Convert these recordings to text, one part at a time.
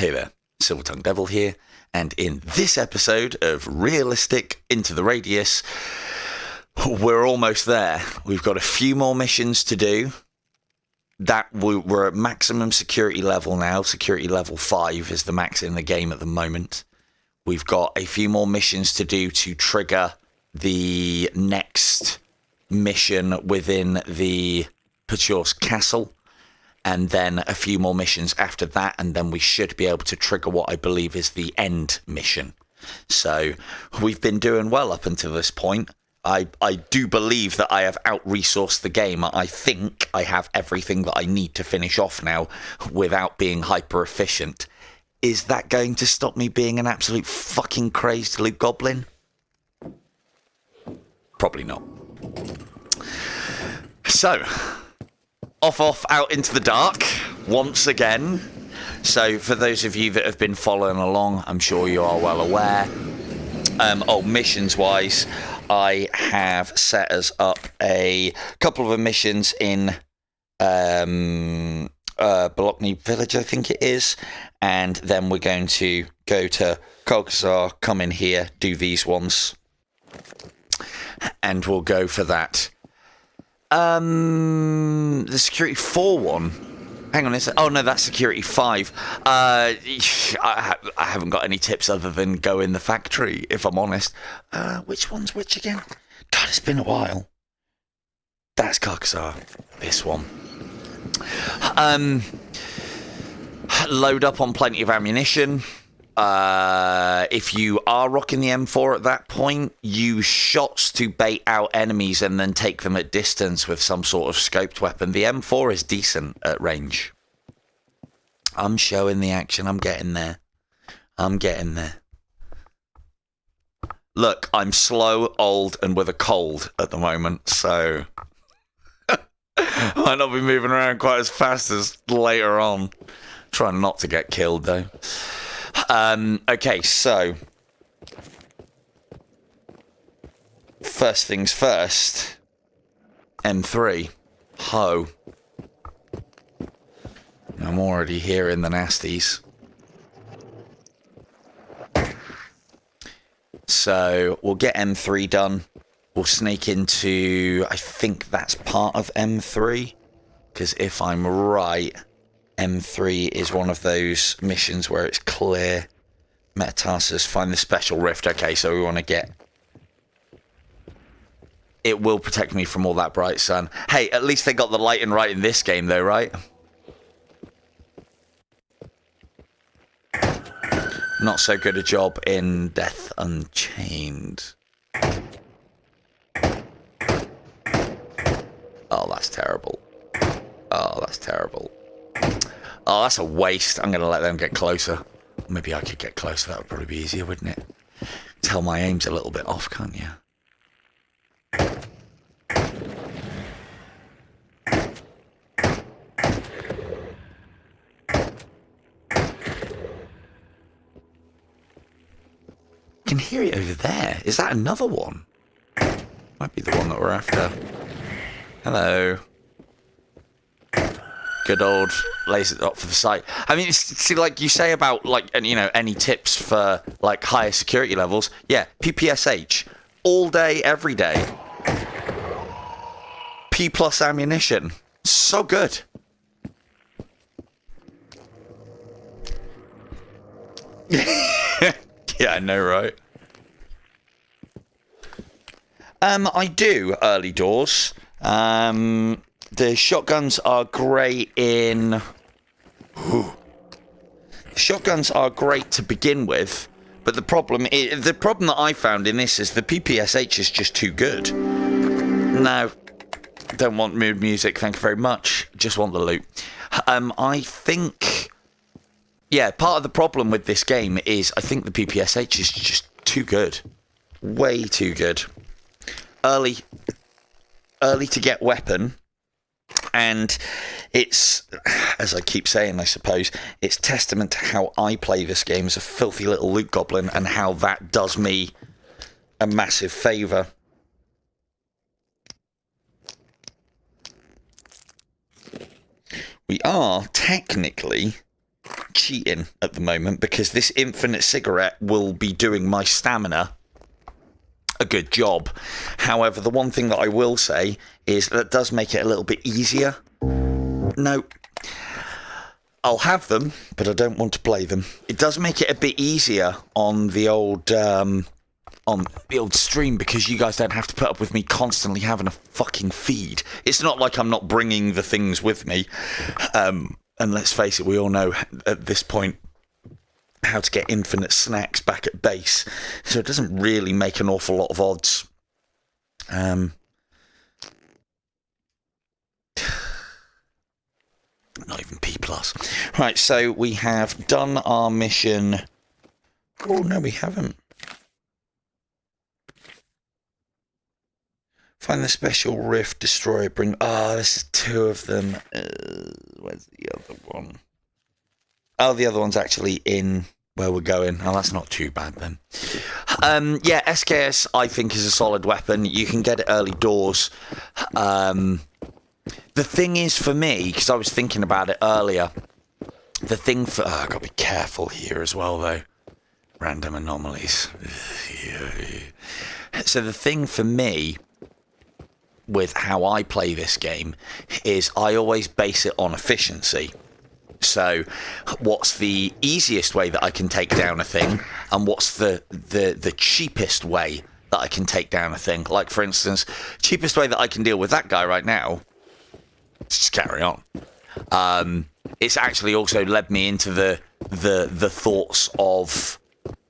Hey there, Silver Tongue Devil here, and in this episode of Realistic Into the Radius, we're almost there. We've got a few more missions to do. We're at maximum security level now. Security level 5 is the max in the game at the moment. We've got a few more missions to do to trigger the next mission within the Pachor's castle. And then a few more missions after that, and then we should be able to trigger what I believe is the end mission. So we've been doing well up until this point. I do believe that I have out-resourced the game. I think I have everything that I need to finish off now without being hyper-efficient. Is that going to stop me being an absolute fucking crazed loot goblin? Probably not. So... off, out into the dark, once again. So, for those of you that have been following along, I'm sure you are well aware. Missions-wise, I have set us up a couple of missions in Bologna Village, I think it is. And then we're going to go to s.t.a.l.k.e.r, come in here, do these ones. And we'll go for that. The security 4 one. Hang on, oh no, that's security 5. I haven't got any tips other than go in the factory, if I'm honest. Which one's which again? God, it's been a while. That's s.t.a.l.k.e.r. This one. Load up on plenty of ammunition. If you are rocking the M4 at that point, use shots to bait out enemies and then take them at distance with some sort of scoped weapon. The M4 is decent at range. I'm showing the action. I'm getting there. Look, I'm slow, old, and with a cold at the moment, so... might not be moving around quite as fast as later on. Trying not to get killed, though. Okay, so first things first, M3, ho. I'm already hearing the nasties. So we'll get M3 done. We'll sneak into, I think that's part of M3, because if I'm right, M3 is one of those missions where it's clear. Metatarsus, find the special rift. Okay, so we want to get... it will protect me from all that bright sun. Hey, at least they got the lighting right in this game, though, right? Not so good a job in Death Unchained. Oh, that's terrible. Oh, that's terrible. Oh, that's a waste. I'm going to let them get closer. Maybe I could get closer. That would probably be easier, wouldn't it? Tell my aim's a little bit off, can't you? I can hear it over there. Is that another one? Might be the one that we're after. Hello. Good old laser up for the sight. I mean, see, like you say about, like, you know, any tips for, like, higher security levels. Yeah, PPSH. All day, every day. P plus ammunition. So good. Yeah, I know, right? I do early doors. The shotguns are great in... shotguns are great to begin with, but the problem that I found in this is the PPSH is just too good. No, don't want mood music, thank you very much. Just want the loot. I think... yeah, part of the problem with this game is I think the PPSH is just too good. Way too good. Early to get weapon... and it's, as I keep saying, I suppose, it's testament to how I play this game as a filthy little loot goblin and how that does me a massive favour. We are technically cheating at the moment because this infinite cigarette will be doing my stamina a good job. However, the one thing that I will say is that does make it a little bit easier. No, I'll have them, but I don't want to play them. It does make it a bit easier on the old stream because you guys don't have to put up with me constantly having a fucking feed. It's not like I'm not bringing the things with me. And let's face it, we all know at this point how to get infinite snacks back at base. So it doesn't really make an awful lot of odds. Not even P+. Right, so we have done our mission. Oh, no, we haven't. Find the special rift, destroy it, bring... Oh, this is 2 of them. Where's the other one? Oh, the other one's actually in where we're going. Oh, that's not too bad then. Yeah, SKS, I think, is a solid weapon. You can get it early doors. The thing is, for me, because I was thinking about it earlier, the thing for... Oh, I've got to be careful here as well, though. Random anomalies. So the thing for me with how I play this game is I always base it on efficiency. So what's the easiest way that I can take down a thing, and what's the cheapest way that I can take down a thing? Like, for instance, cheapest way that I can deal with that guy right now, just carry on. It's actually also led me into the thoughts of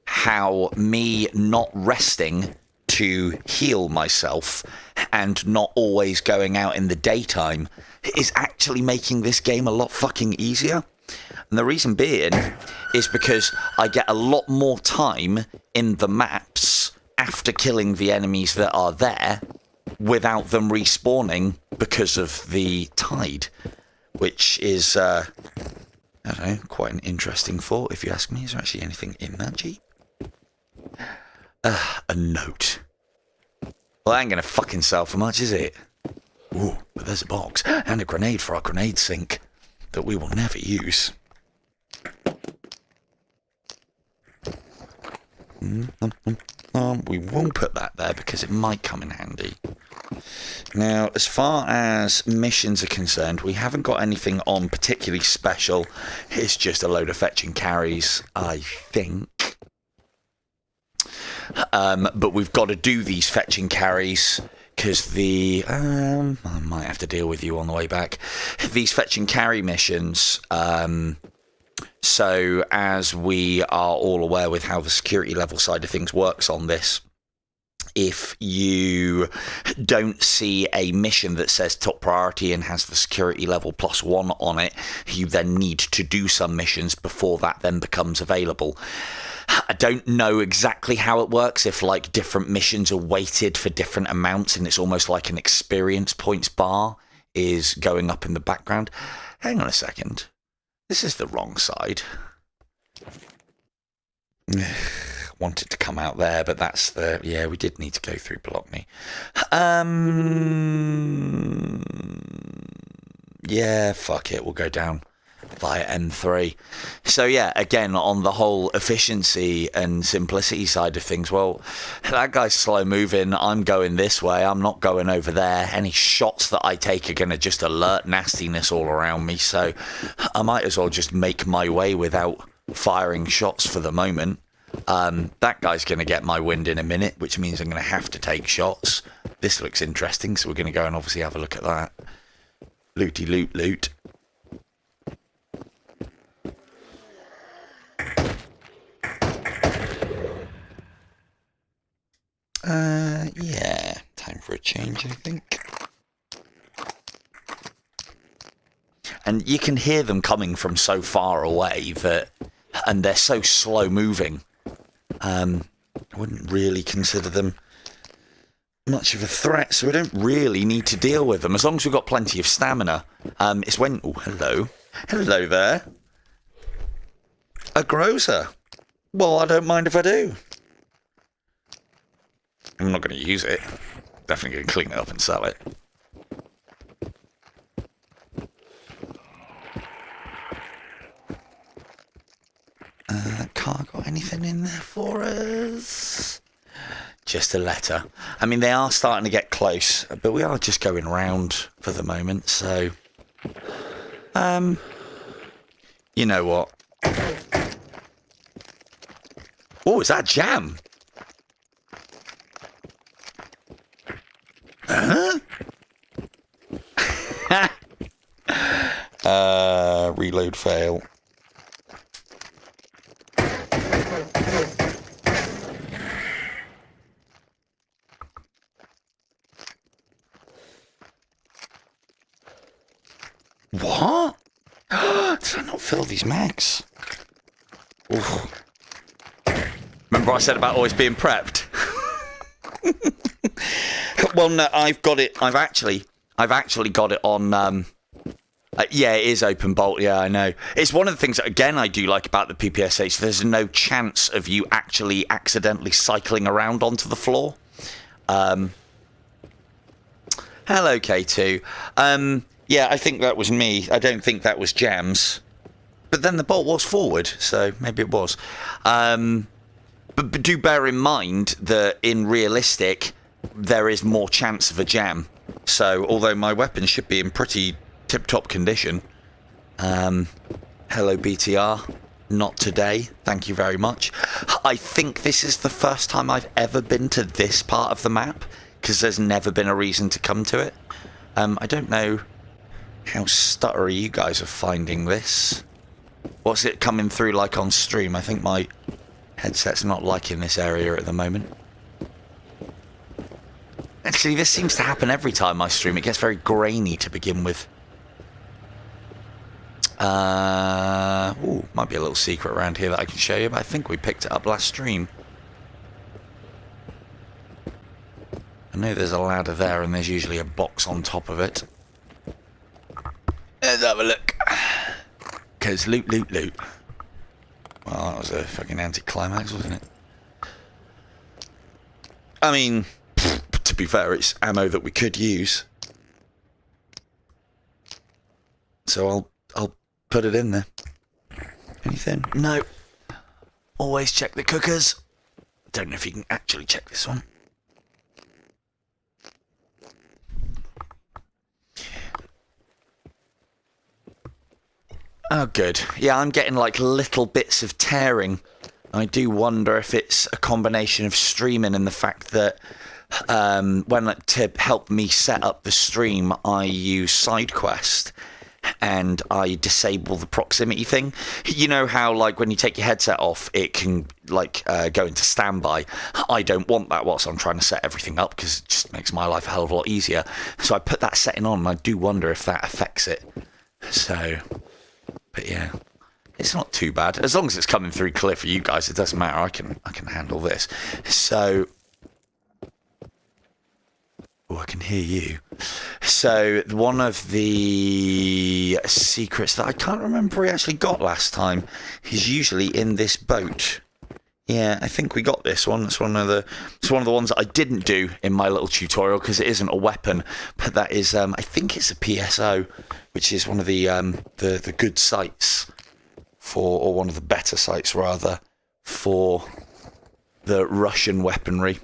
how me not resting to heal myself and not always going out in the daytime is actually making this game a lot fucking easier. And the reason being is because I get a lot more time in the maps after killing the enemies that are there without them respawning because of the tide, which is, I don't know, quite an interesting thought if you ask me. Is there actually anything in that Jeep? A note. Well, that ain't gonna fucking sell for much, is it? Ooh, but there's a box and a grenade for our grenade sink that we will never use. We won't put that there because it might come in handy. Now, as far as missions are concerned, we haven't got anything on particularly special. It's just a load of fetching carries, I think. But we've got to do these fetching carries because the... I might have to deal with you on the way back. These fetching carry missions... So, as we are all aware with how the security level side of things works on this, if you don't see a mission that says top priority and has the security level +1 on it, you then need to do some missions before that then becomes available. I don't know exactly how it works, if like different missions are weighted for different amounts and it's almost like an experience points bar is going up in the background. Hang on a second. This is the wrong side. Wanted to come out there, but that's the... Yeah, we did need to go through Blockney. Yeah, fuck it. We'll go down via M3. So yeah, again, on the whole efficiency and simplicity side of things, well, that guy's slow moving. I'm going this way. I'm not going over there. Any shots that I take are going to just alert nastiness all around me. So I might as well just make my way without firing shots for the moment. That guy's going to get my wind in a minute, which means I'm going to have to take shots. This looks interesting, so we're going to go and obviously have a look at that. Looty loot loot. Yeah, time for a change, I think. And you can hear them coming from so far away that, and they're so slow moving. I wouldn't really consider them much of a threat, so we don't really need to deal with them as long as we've got plenty of stamina. It's when... Oh, hello. Hello there. A grocer. Well, I don't mind if I do. I'm not going to use it. Definitely going to clean it up and sell it. car got anything in there for us? Just a letter. I mean, they are starting to get close, but we are just going round for the moment, so... you know what? Oh, is that jam? Huh? Reload fail. What? Did I not fill these mags? Oof. Remember I said about always being prepped? Well, no, I've got it. I've actually got it on. Yeah, it is open bolt. Yeah, I know. It's one of the things that, again, I do like about the PPSH. There's no chance of you actually accidentally cycling around onto the floor. Hello, K2. Yeah, I think that was me. I don't think that was Jams. But then the bolt was forward, so maybe it was. But do bear in mind that in realistic, there is more chance of a jam. So, although my weapon should be in pretty tip-top condition. Hello, BTR. Not today. Thank you very much. I think this is the first time I've ever been to this part of the map, because there's never been a reason to come to it. I don't know how stuttery you guys are finding this. What's it coming through like on stream? I think my headset's not liking this area at the moment. Actually, this seems to happen every time I stream. It gets very grainy to begin with. Ooh, might be a little secret around here that I can show you, but I think we picked it up last stream. I know there's a ladder there, and there's usually a box on top of it. Let's have a look. Because loot, loot, loot. Well, that was a fucking anticlimax, wasn't it? I mean, to be fair, it's ammo that we could use. So I'll put it in there. Anything? No. Always check the cookers. Don't know if you can actually check this one. Oh, good. Yeah, I'm getting like little bits of tearing. I do wonder if it's a combination of streaming and the fact that to help me set up the stream, I use SideQuest and I disable the proximity thing. You know how, like, when you take your headset off, it can, like, go into standby. I don't want that whilst I'm trying to set everything up because it just makes my life a hell of a lot easier. So I put that setting on and I do wonder if that affects it. So... But yeah, it's not too bad. As long as it's coming through clear for you guys, it doesn't matter. I can handle this. So, oh, I can hear you. So one of the secrets that I can't remember we actually got last time is usually in this boat. Yeah, I think we got this one. It's one of the ones that I didn't do in my little tutorial because it isn't a weapon, but that is I think it's a PSO, which is one of the good sites for, or one of the better sites rather, for the Russian weaponry.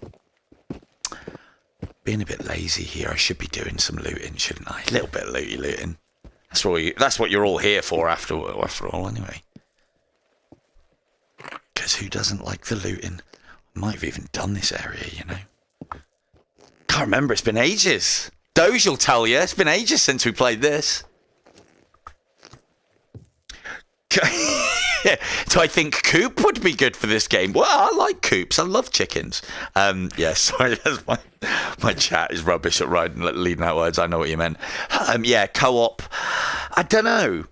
Being a bit lazy here, I should be doing some looting, shouldn't I? A little bit of looting. That's what you're all here for after all, anyway. Because who doesn't like the looting? I might have even done this area, you know. Can't remember, it's been ages. Doge will tell you, it's been ages since we played this. Do I think coop would be good for this game? Well, I like coops. I love chickens. Yeah, sorry, that's my chat is rubbish at leading out words. I know what you meant. Yeah, co-op. I don't know.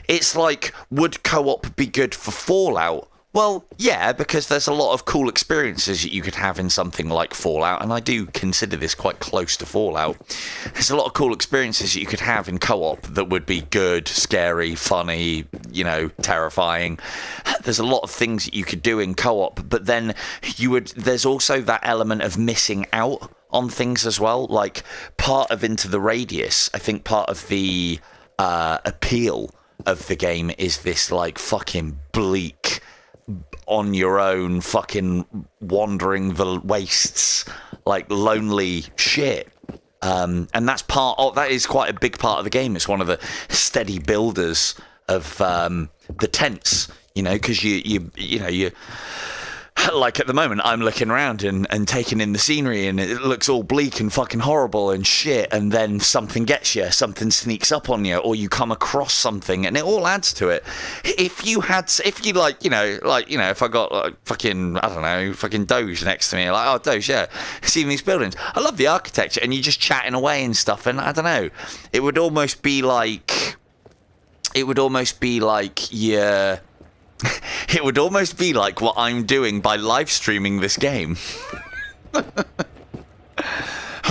It's like, would co-op be good for Fallout? Well, yeah, because there's a lot of cool experiences that you could have in something like Fallout, and I do consider this quite close to Fallout. There's a lot of cool experiences that you could have in co-op that would be good, scary, funny, you know, terrifying. There's a lot of things that you could do in co-op, but then there's also that element of missing out on things as well. Like, part of Into the Radius, I think part of the appeal of the game is this, like, fucking bleak, on your own, fucking wandering the wastes, like lonely shit. And that is quite a big part of the game. It's one of the steady builders of the tents, because you like at the moment I'm looking around and taking in the scenery, and it looks all bleak and fucking horrible and shit, and then something gets you, something sneaks up on you, or you come across something, and it all adds to it. If I got like fucking, I don't know, fucking Doge next to me, like, oh, Doge, yeah, seeing these buildings, I love the architecture, and you're just chatting away and stuff, and I don't know, it would almost be like yeah. It would almost be like what I'm doing by live streaming this game.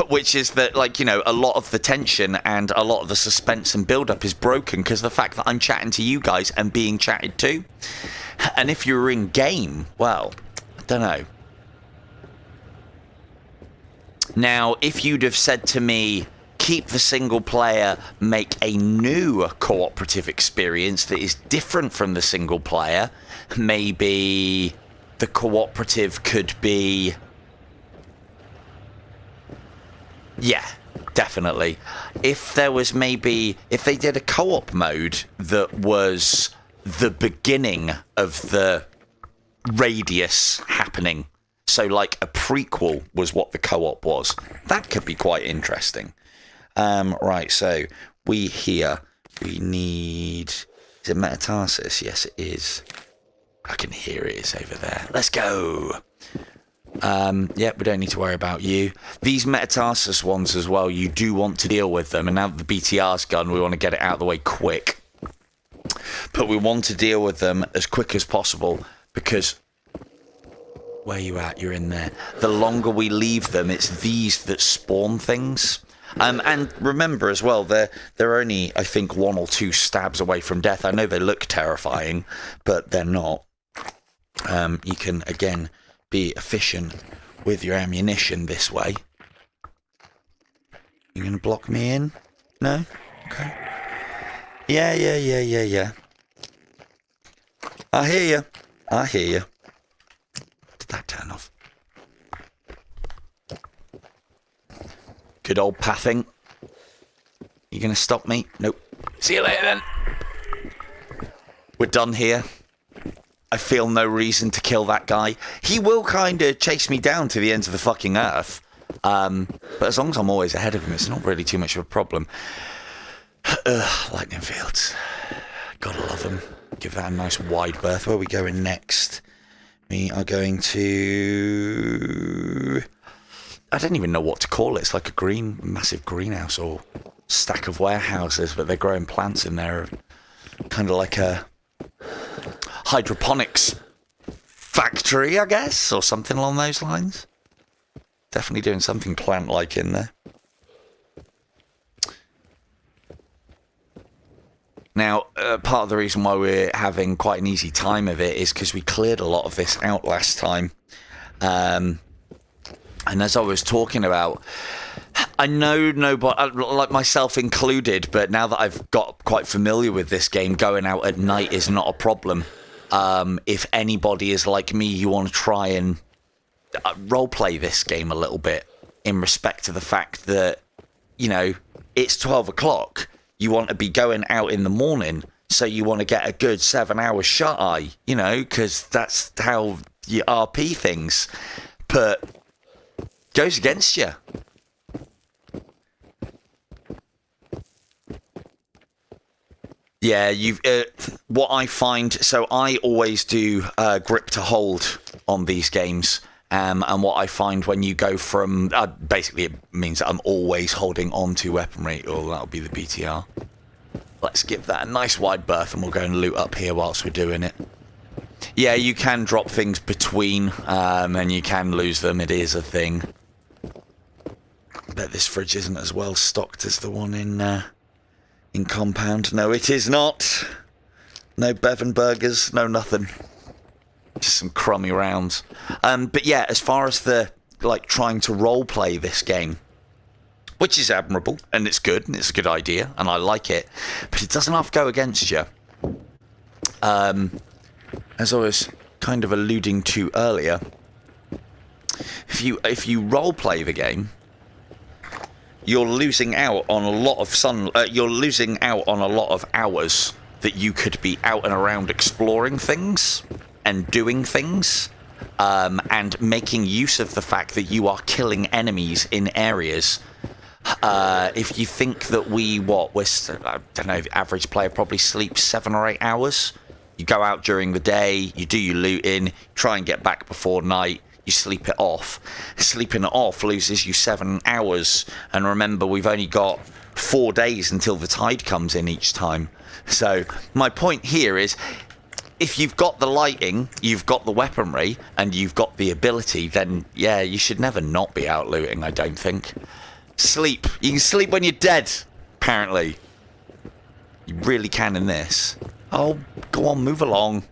Which is that, like, a lot of the tension and a lot of the suspense and build-up is broken because of the fact that I'm chatting to you guys and being chatted to. And if you're in game, well, I don't know. Now, if you'd have said to me, keep the single player, make a new cooperative experience that is different from the single player, maybe the cooperative could be... Yeah, definitely. If they did a co-op mode that was the beginning of the radius happening, so like a prequel was what the co-op was, that could be quite interesting. Right, so we need... Is it metatarsus? Yes, it is. I can hear it. It's over there. Let's go. Yeah, we don't need to worry about you. These metatarsus ones as well, you do want to deal with them. And now that the BTR's gone, we want to get it out of the way quick. But we want to deal with them as quick as possible because... Where are you at? You're in there. The longer we leave them, it's these that spawn things. And remember as well, they're only, I think, 1 or 2 stabs away from death. I know they look terrifying, but they're not. You can, again, be efficient with your ammunition this way. You going to block me in? No? Okay. Yeah. I hear you. Did that turn off? Good old pathing. You gonna stop me? Nope. See you later then. We're done here. I feel no reason to kill that guy. He will kind of chase me down to the ends of the fucking earth. But as long as I'm always ahead of him, it's not really too much of a problem. Lightning fields. Gotta love them. Give that a nice wide berth. Where are we going next? We are going to... I don't even know what to call it. It's like a massive greenhouse or stack of warehouses, but they're growing plants in there. Kind of like a hydroponics factory, I guess, or something along those lines. Definitely doing something plant-like in there. Now, part of the reason why we're having quite an easy time of it is because we cleared a lot of this out last time. And as I was talking about, I know nobody, like myself included, but now that I've got quite familiar with this game, going out at night is not a problem. If anybody is like me, you want to try and roleplay this game a little bit in respect to the fact that, it's 12 o'clock. You want to be going out in the morning, so you want to get a good 7-hour shut-eye, because that's how you RP things. But... goes against you. Yeah, what I find... So I always do grip to hold on these games. And what I find when you go from... basically, it means that I'm always holding on to weaponry. Or that'll be the BTR. Let's give that a nice wide berth and we'll go and loot up here whilst we're doing it. Yeah, you can drop things between and you can lose them. It is a thing. I bet this fridge isn't as well stocked as the one in Compound. No, it is not. No Bevan burgers, no nothing. Just some crummy rounds. But yeah, as far as the trying to roleplay this game, which is admirable and it's good and it's a good idea and I like it, but it doesn't have to go against you. As I was kind of alluding to earlier, if you role play the game, you're losing out on a lot of you're losing out on a lot of hours that you could be out and around exploring things and doing things, and making use of the fact that you are killing enemies in areas. If you think that I don't know, the average player probably sleeps 7 or 8 hours. You go out during the day, you do your looting, try and get back before night, you sleep it off. Sleeping it off loses you 7 hours. And remember, we've only got 4 days until the tide comes in each time. So my point here is, if you've got the lighting, you've got the weaponry, and you've got the ability, then yeah, you should never not be out looting, I don't think. Sleep. You can sleep when you're dead, apparently. You really can in this. Oh, go on, move along.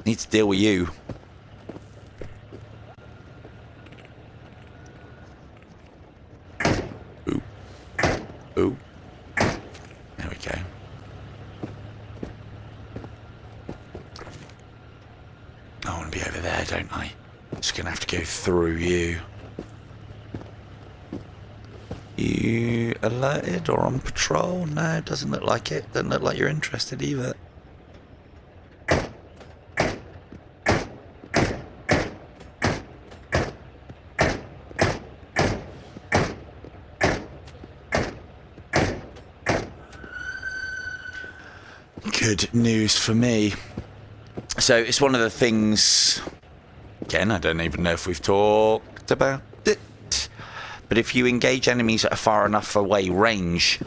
Need to deal with you. Ooh. Ooh. There we go. I want to be over there, don't I? Just gonna have to go through you. You alerted or on patrol? No, it doesn't look like it. Doesn't look like you're interested either. Good news for me. So it's one of the things, again, I don't even know if we've talked about it, but if you engage enemies at a far enough away range,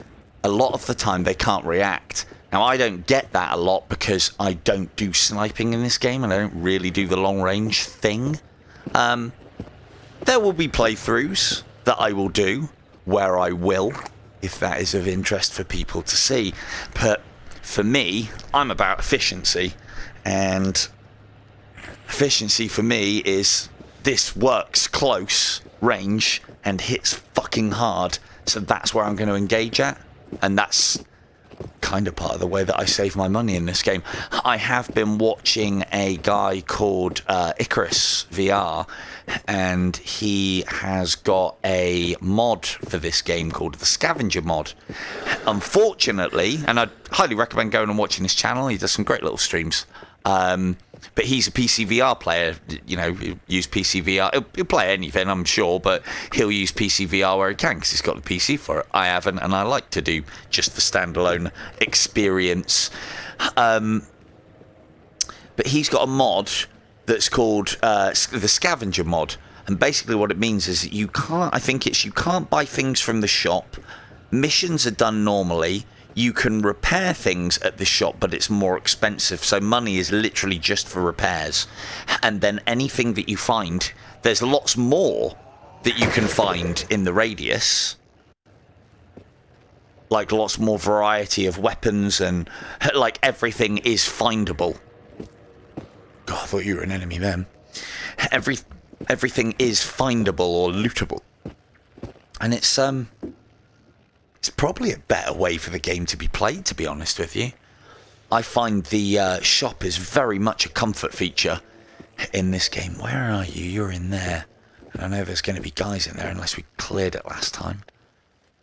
a lot of the time they can't react. Now, I don't get that a lot because I don't do sniping in this game and I don't really do the long range thing. There will be playthroughs that I will do where I will, if that is of interest for people to see. But for me, I'm about efficiency. And efficiency for me is this works close range and hits fucking hard. So that's where I'm going to engage at. And that's kind of part of the way that I save my money in this game. I have been watching a guy called Icarus VR, and he has got a mod for this game called the Scavenger mod. Unfortunately, and I'd highly recommend going and watching his channel, he does some great little streams. But he's a PC VR player, you know, he'll use PC VR. He'll play anything, I'm sure, but he'll use PC VR where he can because he's got the PC for it. I haven't, and I like to do just the standalone experience. But he's got a mod that's called the Scavenger mod. And basically what it means is that you can't buy things from the shop. Missions are done normally. You can repair things at the shop, but it's more expensive. So money is literally just for repairs. And then anything that you find, there's lots more that you can find in the radius. Like lots more variety of weapons and like everything is findable. God, I thought you were an enemy then. Everything is findable or lootable. And it's probably a better way for the game to be played, to be honest with you. I find the shop is very much a comfort feature in this game. Where are you? You're in there. And I know there's going to be guys in there unless we cleared it last time.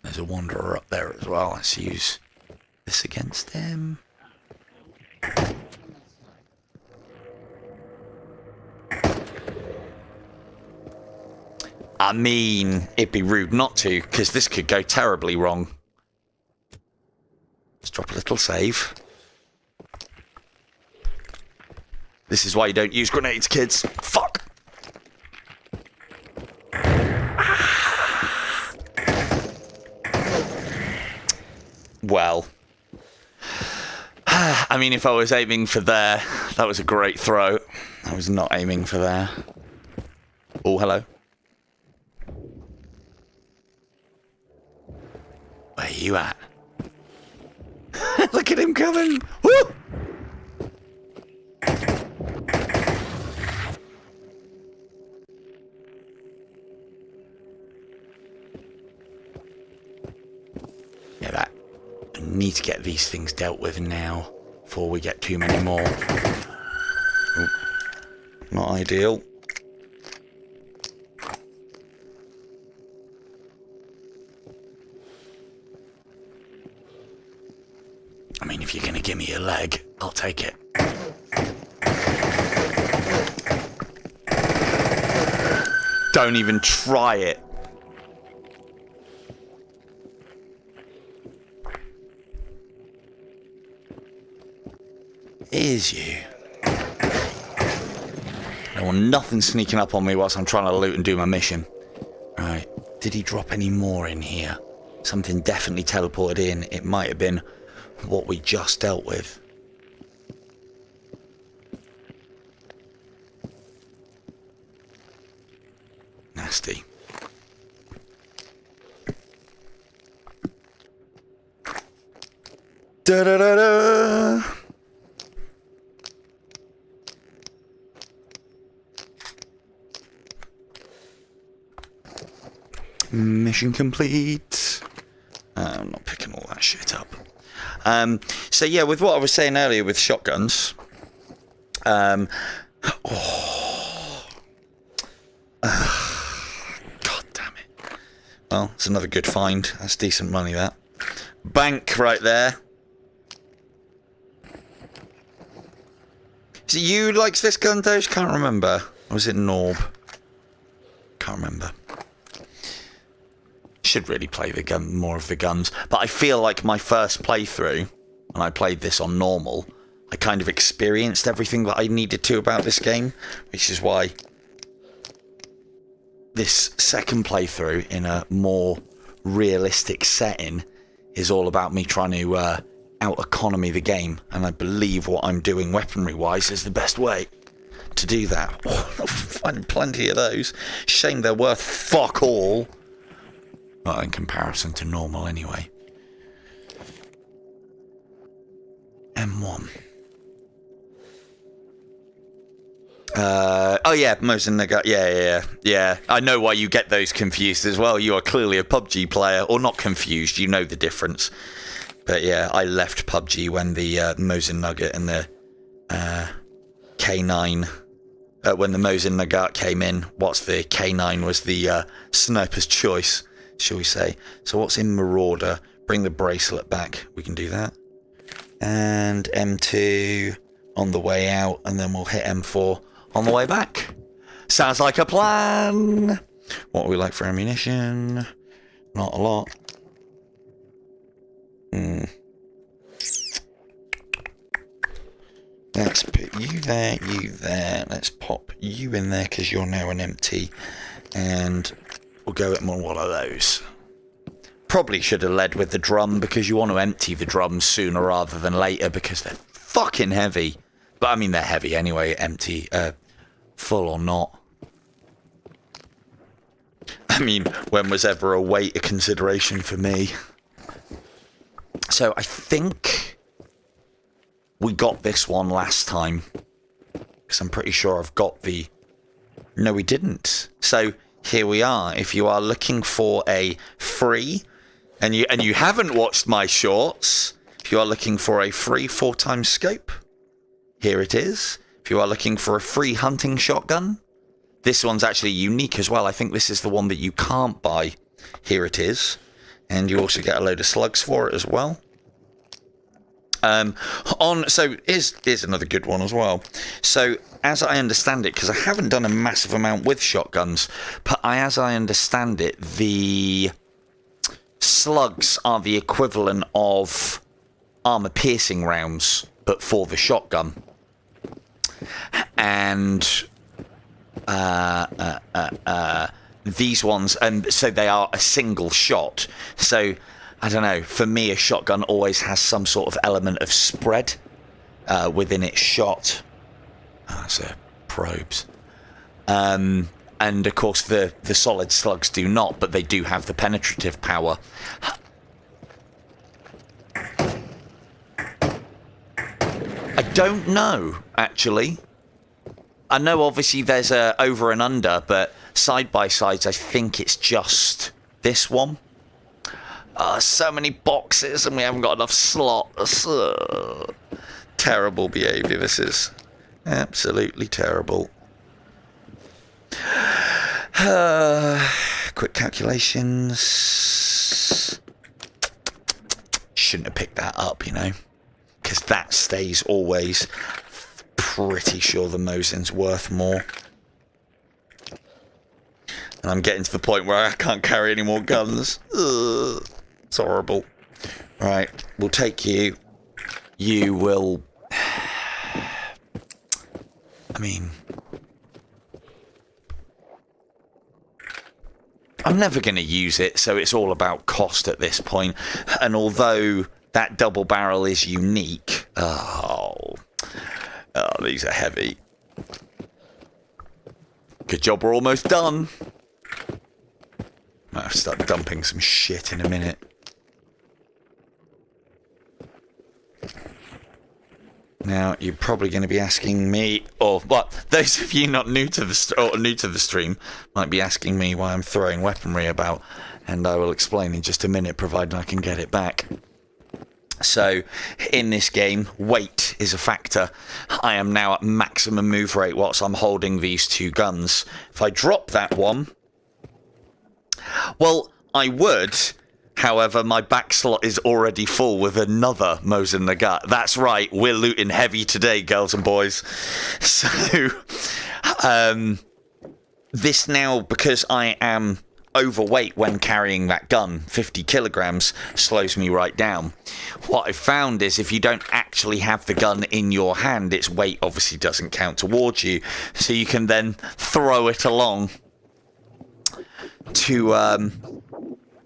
There's a wanderer up there as well. Let's use this against him. I mean, it'd be rude not to, because this could go terribly wrong. Let's drop a little save. This is why you don't use grenades, kids. Fuck! Well. I mean, if I was aiming for there, that was a great throw. I was not aiming for there. Oh, hello. Where are you at? Look at him coming! Woo! Yeah, that. I need to get these things dealt with now before we get too many more. Not ideal. I mean, if you're going to give me a leg, I'll take it. Don't even try it. Is you? I want nothing sneaking up on me whilst I'm trying to loot and do my mission. Right. Did he drop any more in here? Something definitely teleported in. It might have been what we just dealt with. Nasty. Da da da da. Mission complete. I'm not picking all that shit up. So yeah, with what I was saying earlier with shotguns, God damn it. Well, it's another good find. That's decent money, that. Bank right there. Is it you who likes this gun, Doge? Can't remember. Or was it Norb? Can't remember. Should really play the gun, more of the guns, but I feel like my first playthrough, when I played this on normal, I kind of experienced everything that I needed to about this game, which is why this second playthrough in a more realistic setting is all about me trying to out-economy the game, and I believe what I'm doing weaponry-wise is the best way to do that. I'm finding plenty of those. Shame they're worth fuck all. Well, in comparison to normal, anyway. M1. Oh yeah, Mosin Nagant. Yeah. I know why you get those confused as well. You are clearly a PUBG player, or not confused. You know the difference. But yeah, I left PUBG when the Mosin Nugget and the K9. When the Mosin Nagant came in, what's the K9 was the sniper's choice, shall we say. So what's in Marauder? Bring the bracelet back. We can do that. And M2 on the way out, and then we'll hit M4 on the way back. Sounds like a plan. What are we like for ammunition? Not a lot. Let's put you there, you there. Let's pop you in there because you're now an empty. And we'll go at more one of those. Probably should have led with the drum because you want to empty the drums sooner rather than later because they're fucking heavy. But I mean, they're heavy anyway, empty, full or not. I mean, when was ever a weight a consideration for me? So I think we got this one last time. Because I'm pretty sure I've got the... No, we didn't. So here we are. If you are looking for a free... And you haven't watched my shorts, if you are looking for a free 4x scope, here it is. If you are looking for a free hunting shotgun, this one's actually unique as well. I think this is the one that you can't buy. Here it is. And you also get a load of slugs for it as well. So here's another good one as well. So as I understand it, because I haven't done a massive amount with shotguns, but as I understand it, the slugs are the equivalent of armor-piercing rounds, but for the shotgun. And these ones, and so they are a single shot. So I don't know. For me, a shotgun always has some sort of element of spread within its shot. So probes. And of course, the solid slugs do not, but they do have the penetrative power. I don't know, actually. I know, obviously, there's a over and under, but side-by-sides, I think it's just this one. So many boxes, and we haven't got enough slots. Terrible behaviour, this is. Absolutely terrible. Quick calculations. Shouldn't have picked that up, you know, because that stays always. Pretty sure the Mosin's worth more. And I'm getting to the point where I can't carry any more guns. Ugh, it's horrible. Right, we'll take you. You will... I mean... I'm never going to use it, so it's all about cost at this point. And although that double barrel is unique... Oh, these are heavy. Good job, we're almost done. Might have to start dumping some shit in a minute. Now, you're probably going to be asking me, or what? Those of you not new to the stream might be asking me why I'm throwing weaponry about, and I will explain in just a minute, provided I can get it back. So, in this game, weight is a factor. I am now at maximum move rate whilst I'm holding these two guns. If I drop that one, well, I would. However, my back slot is already full with another Mosin Nagant. That's right, we're looting heavy today, girls and boys. So, this now, because I am overweight when carrying that gun, 50 kilograms, slows me right down. What I found is if you don't actually have the gun in your hand, its weight obviously doesn't count towards you. So you can then throw it along to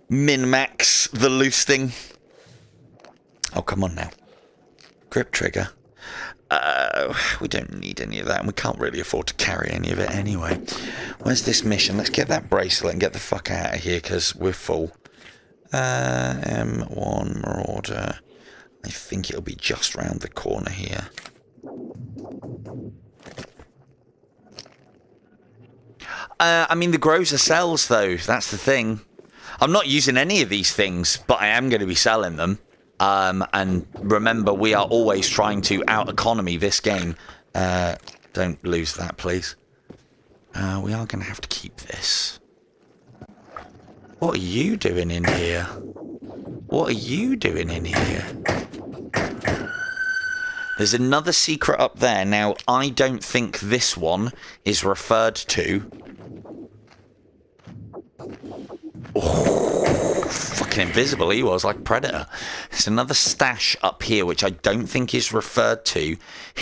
min-max the loosting. Oh, come on now. Grip trigger. We don't need any of that, and we can't really afford to carry any of it anyway. Where's this mission? Let's get that bracelet and get the fuck out of here, because we're full. M1 Marauder. I think it'll be just round the corner here. I mean, the grows are sells, though. That's the thing. I'm not using any of these things, but I am going to be selling them. And remember, we are always trying to out-economy this game. Don't lose that, please. We are going to have to keep this. What are you doing in here? What are you doing in here? There's another secret up there. Now, I don't think this one is referred to. Oh, fucking invisible he was, like Predator. There's another stash up here which I don't think is referred to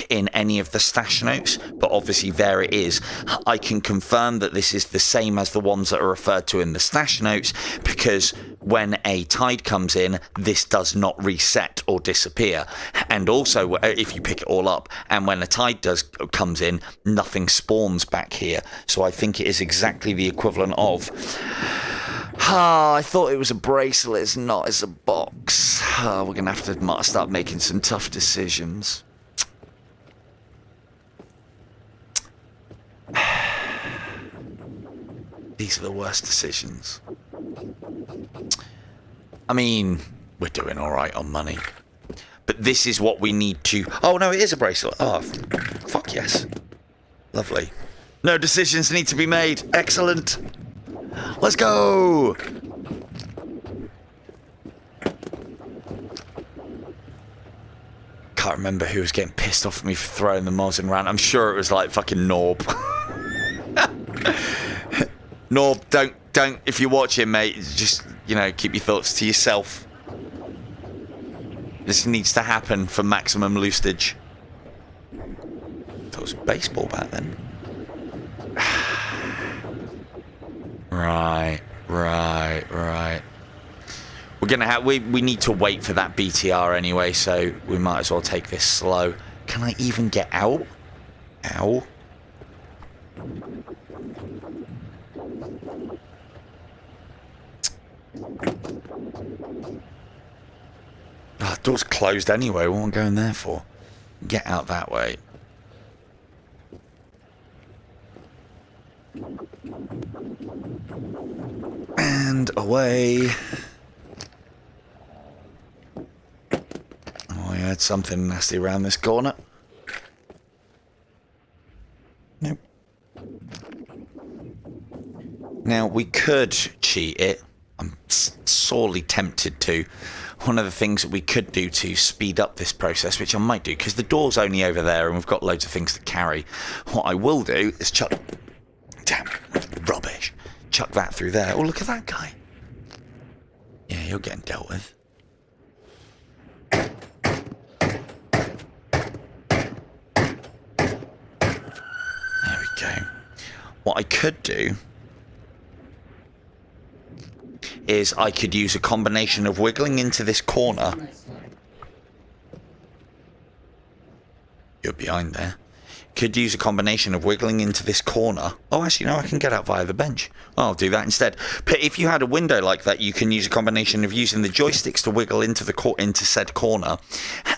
in any of the stash notes, but obviously there it is. I can confirm that this is the same as the ones that are referred to in the stash notes, because when a tide comes in, this does not reset or disappear. And also, if you pick it all up, and when a tide comes in, nothing spawns back here. So I think it is exactly the equivalent of... I thought it was a bracelet, it's not, it's a box. We're going to have to start making some tough decisions. These are the worst decisions. I mean, we're doing alright on money. But this is what we need to... Oh, no, it is a bracelet. Oh, fuck yes. Lovely. No decisions need to be made. Excellent. Let's go! Can't remember who was getting pissed off at me for throwing the Mosin around. I'm sure it was like fucking Norb. Norb, don't, if you're watching, mate, just, you know, keep your thoughts to yourself. This needs to happen for maximum loostage. That was a baseball bat then. Right. We're gonna have we need to wait for that BTR anyway, so we might as well take this slow. Can I even get out? Ow. Oh, door's closed anyway. What am I going there for? Get out that way. And away. Oh, I heard something nasty around this corner. Nope. Now, we could cheat it. I'm sorely tempted to. One of the things that we could do to speed up this process, which I might do, because the door's only over there and we've got loads of things to carry. What I will do is chuck... Damn, rubbish. Chuck that through there. Oh, look at that guy. Yeah, you're getting dealt with. There we go. What I could do is I could use a combination of wiggling into this corner. You're behind there. Could use a combination of wiggling into this corner. Oh, actually, no, I can get out via the bench. Oh, I'll do that instead. But if you had a window like that, you can use a combination of using the joysticks to wiggle into the into said corner,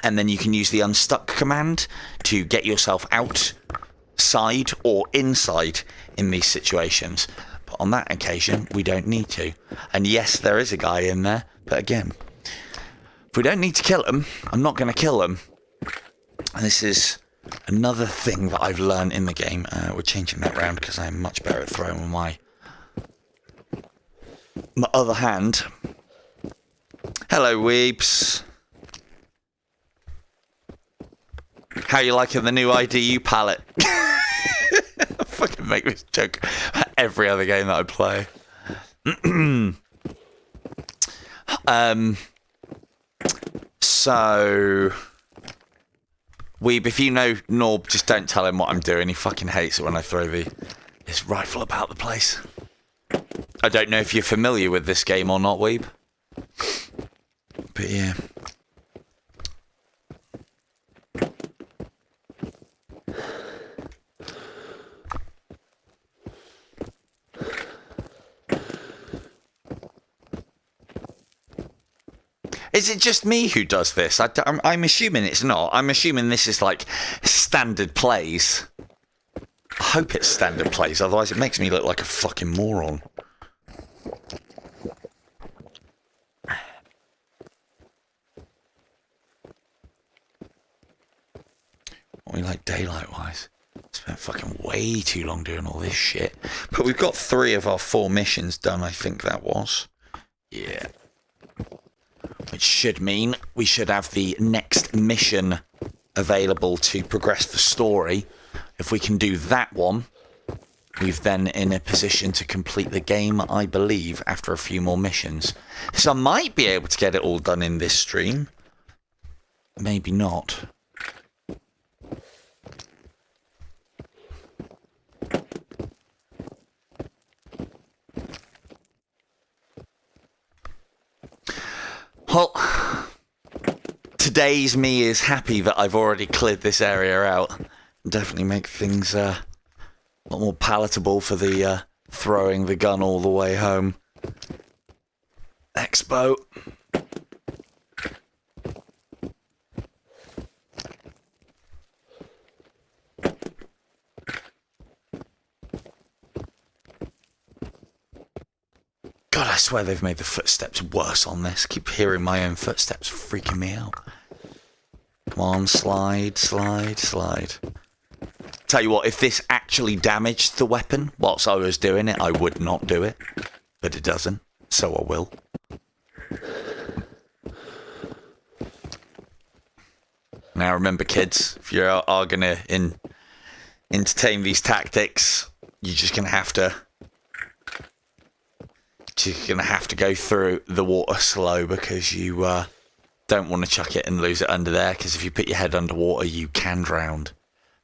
and then you can use the unstuck command to get yourself outside or inside in these situations. But on that occasion, we don't need to. And yes, there is a guy in there. But again, if we don't need to kill him, I'm not going to kill him. And this is another thing that I've learned in the game. We're changing that round because I'm much better at throwing with my other hand. Hello, weeps. How you liking the new IDU palette? I fucking make this joke every other game that I play. So, Weeb, if you know Norb, just don't tell him what I'm doing. He fucking hates it when I throw this rifle about the place. I don't know if you're familiar with this game or not, Weeb. But yeah. Is it just me who does this? I'm assuming it's not. I'm assuming this is like standard plays. I hope it's standard plays, otherwise it makes me look like a fucking moron. We like daylight-wise. Spent fucking way too long doing all this shit. But we've got 3 of our 4 missions done, I think that was. Yeah. Which should mean we should have the next mission available to progress the story. If we can do that one, we've then in a position to complete the game, I believe, after a few more missions. So I might be able to get it all done in this stream. Maybe not. Well, today's me is happy that I've already cleared this area out. Definitely make things a lot more palatable for the throwing the gun all the way home expo. God, I swear they've made the footsteps worse on this. I keep hearing my own footsteps freaking me out. Come on, slide, slide, slide. Tell you what, if this actually damaged the weapon whilst I was doing it, I would not do it. But it doesn't, so I will. Now remember, kids, if you are going to entertain these tactics, you're just going to have to... You're going to have to go through the water slow because you don't want to chuck it and lose it under there, because if you put your head underwater, you can drown.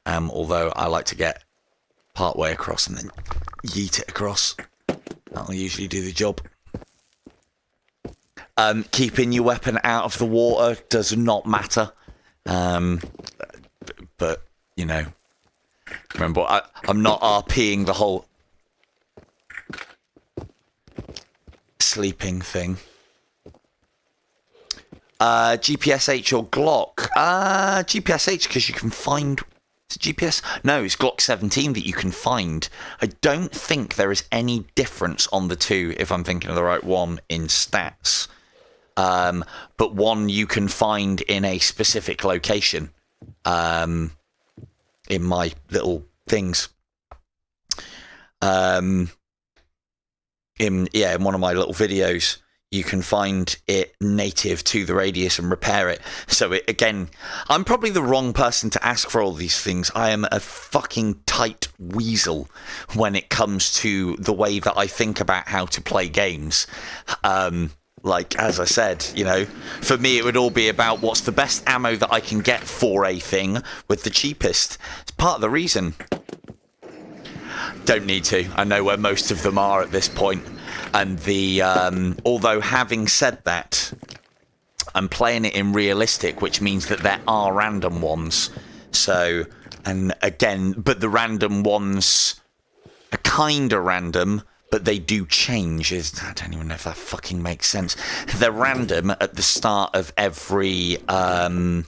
Although I like to get part way across and then yeet it across. That'll usually do the job. Keeping your weapon out of the water does not matter. But, you know, remember, I'm not RPing the whole sleeping thing. GPSH or Glock? GPSH, because you can find... Is it GPS? No, it's Glock 17 that you can find. I don't think there is any difference on the two, if I'm thinking of the right one, in stats. But one you can find in a specific location. In my little things. in one of my little videos, you can find it native to the Radius and repair it. So again, I'm probably the wrong person to ask for all these things. I am a fucking tight weasel when it comes to the way that I think about how to play games. Like, as I said, for me it would all be about what's the best ammo that I can get for a thing with the cheapest. It's part of the reason. Don't need to. I know where most of them are at this point. And although having said that, I'm playing it in realistic, which means that there are random ones. So, and again, but the random ones are kind of random, but they do change. I don't even know if that fucking makes sense. They're random at the start of every... they're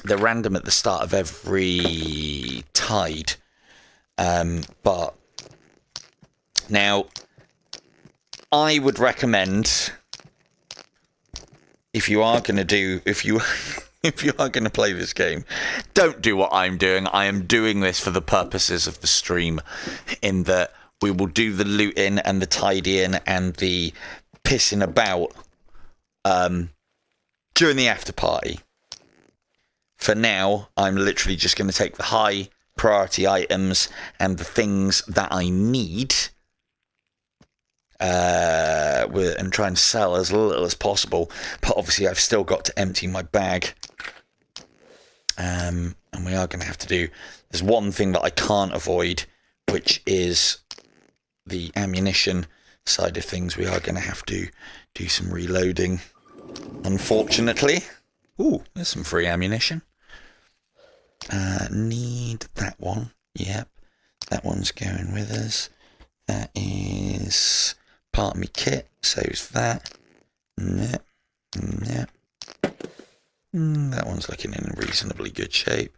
random at the start of every tide. But now, I would recommend, if you are going to play this game, don't do what I'm doing. I am doing this for the purposes of the stream, in that we will do the looting and the tidying and the pissing about during the after party. For now, I'm literally just going to take the high priority items and the things that I need, and try and sell as little as possible. But obviously I've still got to empty my bag, and we are going to have to do, there's one thing that I can't avoid, which is the ammunition side of things. We are going to have to do some reloading, unfortunately. Ooh, there's some free ammunition. Need that one. Yep, that one's going with us. That is part of my kit, so is that. Yep. That one's looking in reasonably good shape.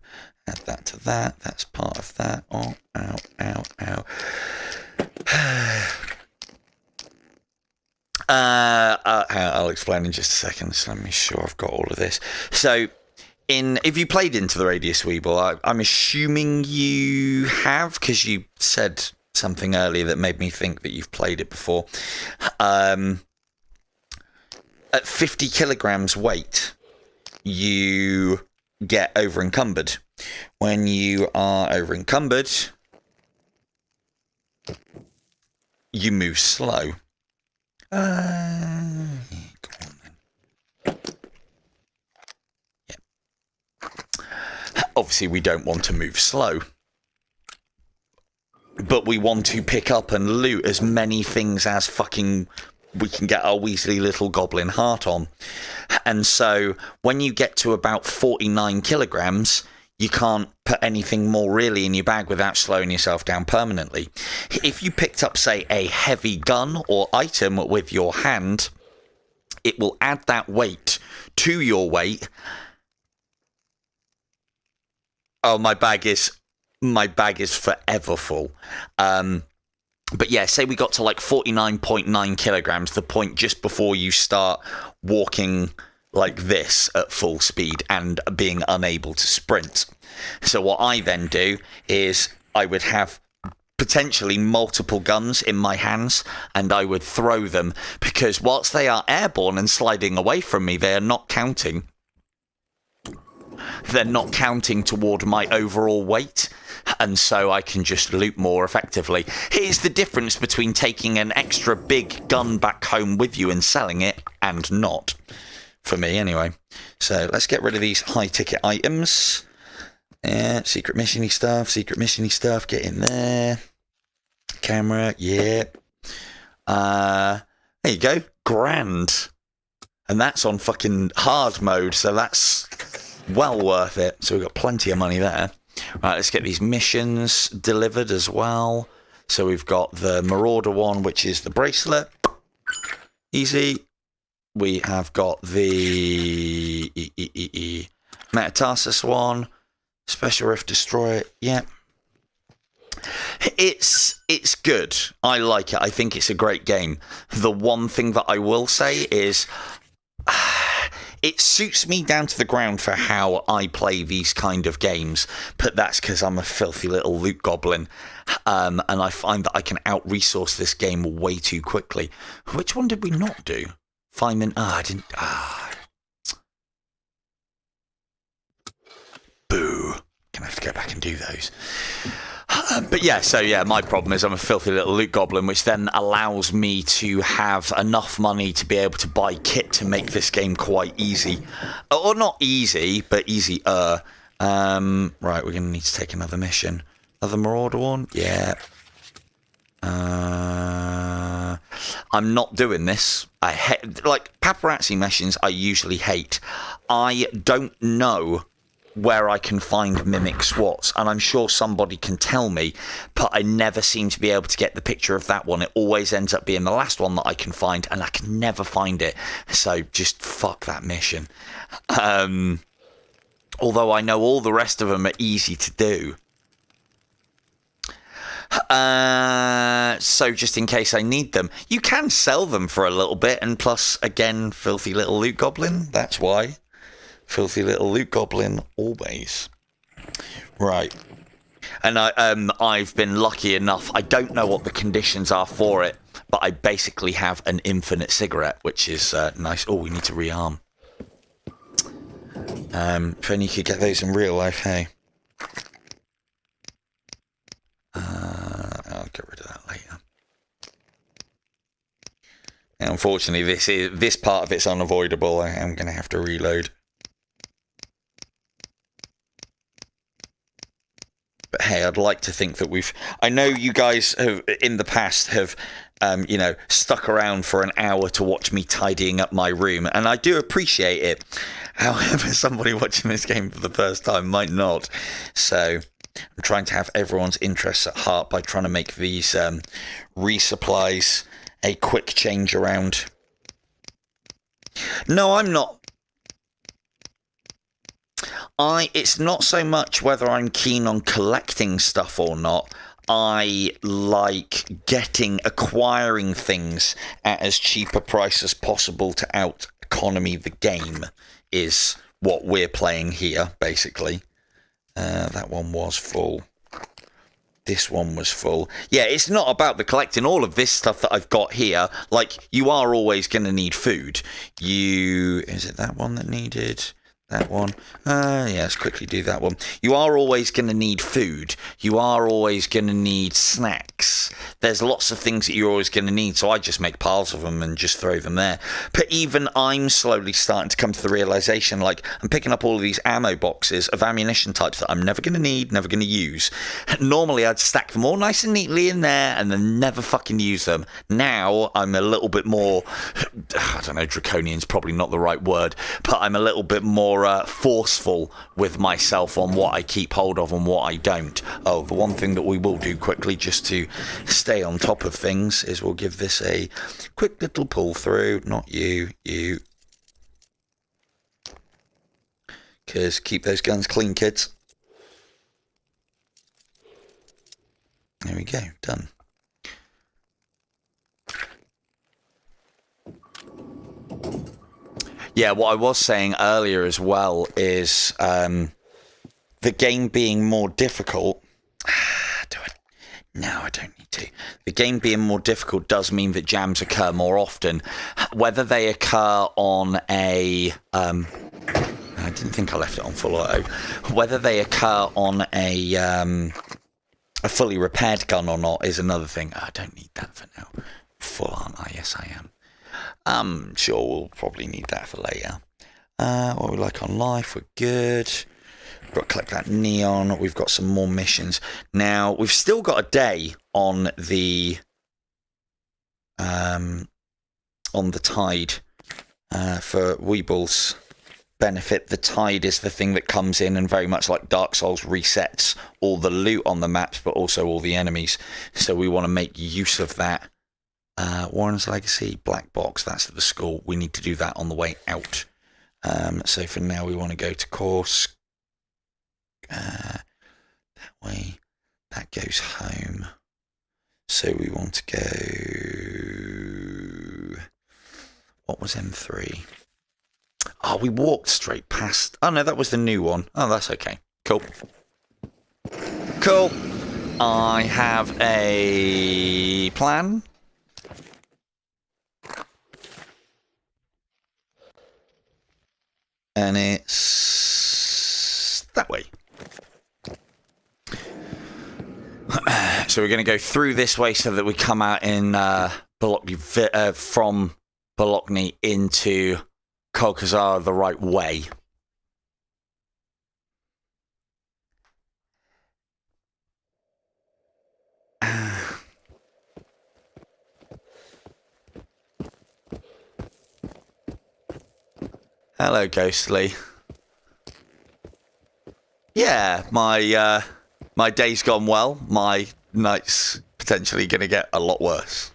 Add that to that. That's part of that. Oh, ow, ow, ow. I'll explain in just a second. So let me sure I've got all of this. So, if you played Into the Radius, Weeble, I'm assuming you have, because you said something earlier that made me think that you've played it before. At 50 kilograms weight, you get over encumbered. When you are over encumbered, you move slow. Go on then. Obviously, we don't want to move slow, but we want to pick up and loot as many things as fucking we can get our Weasley little goblin heart on. And so when you get to about 49 kilograms, you can't put anything more really in your bag without slowing yourself down permanently. If you picked up, say, a heavy gun or item with your hand, it will add that weight to your weight. Oh, my bag is forever full. But yeah, say we got to like 49.9 kilograms, the point just before you start walking like this at full speed and being unable to sprint. So what I then do is I would have potentially multiple guns in my hands, and I would throw them, because whilst they are airborne and sliding away from me, they are not counting. They're not counting toward my overall weight, and so I can just loot more effectively. Here's the difference between taking an extra big gun back home with you and selling it and not. For me, anyway. So let's get rid of these high-ticket items. Secret mission-y stuff, get in there. Camera, yeah. There you go, grand. And that's on fucking hard mode, so that's well worth it. So we've got plenty of money there. Right, let's get these missions delivered as well. So we've got the Marauder one, which is the bracelet. Easy. We have got the Metatarsus one. Special Rift Destroyer. Yeah. It's good. I like it. I think it's a great game. The one thing that I will say is it suits me down to the ground for how I play these kind of games, but that's because I'm a filthy little loot goblin, and I find that I can out-resource this game way too quickly. Which one did we not do? Find I didn't... Boo. Gonna have to go back and do those. But yeah, so yeah, my problem is I'm a filthy little loot goblin, which then allows me to have enough money to be able to buy kit to make this game quite easy. Or not easy, but easier. Right, we're going to need to take another mission. Another Marauder one? Yeah. I'm not doing this. I hate, like, paparazzi missions I usually hate. I don't know where I can find mimic SWATs, and I'm sure somebody can tell me, but I never seem to be able to get the picture of that one. It always ends up being the last one that I can find, and I can never find it. So just fuck that mission. Although I know all the rest of them are easy to do. So just in case I need them, you can sell them for a little bit, and plus, again, filthy little loot goblin, that's why. Filthy little loot goblin, always. Right. And I've been lucky enough, I don't know what the conditions are for it, but I basically have an infinite cigarette, which is nice. Oh, we need to rearm. If only you could get those in real life, hey? I'll get rid of that later. Now, unfortunately, this part of it's unavoidable. I am going to have to reload. But hey, I'd like to think that I know you guys have, in the past, have, stuck around for an hour to watch me tidying up my room, and I do appreciate it. However, somebody watching this game for the first time might not. So I'm trying to have everyone's interests at heart by trying to make these resupplies a quick change around. No, I'm not. It's not so much whether I'm keen on collecting stuff or not. I like acquiring things at as cheap a price as possible to out-economy the game, is what we're playing here, basically. That one was full. This one was full. Yeah, it's not about the collecting. All of this stuff that I've got here, like, you are always going to need food. Is it that one that needed... That one. Yeah, let's quickly do that one. You are always going to need food. You are always going to need snacks. There's lots of things that you're always going to need, so I just make piles of them and just throw them there. But even I'm slowly starting to come to the realization, like, I'm picking up all of these ammo boxes of ammunition types that I'm never going to need, never going to use. Normally, I'd stack them all nice and neatly in there and then never fucking use them. Now, I'm a little bit more, I don't know, draconian's probably not the right word, but I'm a little bit more forceful with myself on what I keep hold of and what I don't. Oh, the one thing that we will do quickly just to stay on top of things is we'll give this a quick little pull through. Not you. Because keep those guns clean, kids. There we go, done. Yeah, what I was saying earlier as well is the game being more difficult. No, I don't need to. The game being more difficult does mean that jams occur more often. Whether they occur on a... I didn't think I left it on full auto. Whether they occur on a fully repaired gun or not is another thing. I don't need that for now. Full, aren't I? Yes, I am. I'm sure we'll probably need that for later. What we like on life, we're good. We've got to collect that neon. We've got some more missions. Now, we've still got a day on the tide for Weeble's benefit. The tide is the thing that comes in and very much like Dark Souls resets all the loot on the maps, but also all the enemies. So we want to make use of that. Warren's Legacy, Black Box, that's at the school. We need to do that on the way out. So for now, we want to go to course. That way, that goes home. So we want to go... What was M3? Oh, we walked straight past. Oh, no, that was the new one. Oh, that's okay. Cool. Cool. I have a plan. And it's that way. So we're going to go through this way so that we come out in from Bologna into s.t.a.l.k.e.r the right way. Hello, Ghostly. Yeah, my day's gone well. My night's potentially going to get a lot worse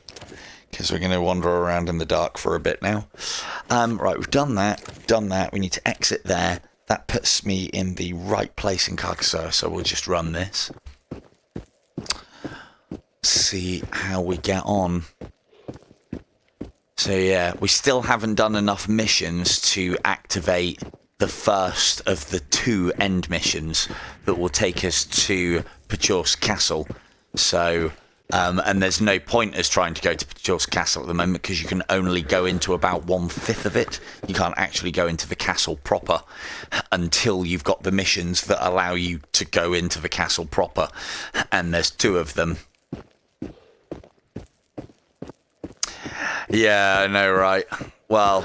because we're going to wander around in the dark for a bit now. Right, we've done that. We need to exit there. That puts me in the right place in s.t.a.l.k.e.r, so we'll just run this. See how we get on. So yeah, we still haven't done enough missions to activate the first of the 2 end missions that will take us to s.t.a.l.k.e.r Castle. So, and there's no point us trying to go to s.t.a.l.k.e.r Castle at the moment because you can only go into about 1/5 of it. You can't actually go into the castle proper until you've got the missions that allow you to go into the castle proper. And there's 2 of them. Yeah, I know, right? Well,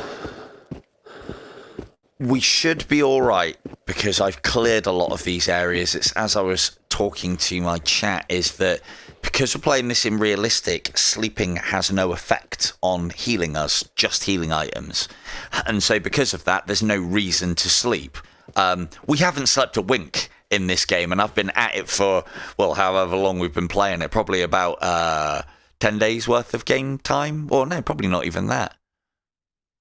we should be all right because I've cleared a lot of these areas. It's as I was talking to my chat is that because we're playing this in realistic, sleeping has no effect on healing us, just healing items. And so because of that, there's no reason to sleep. We haven't slept a wink in this game, and I've been at it for, well, however long we've been playing it, probably about 10 days worth of game time. Or no, probably not even that.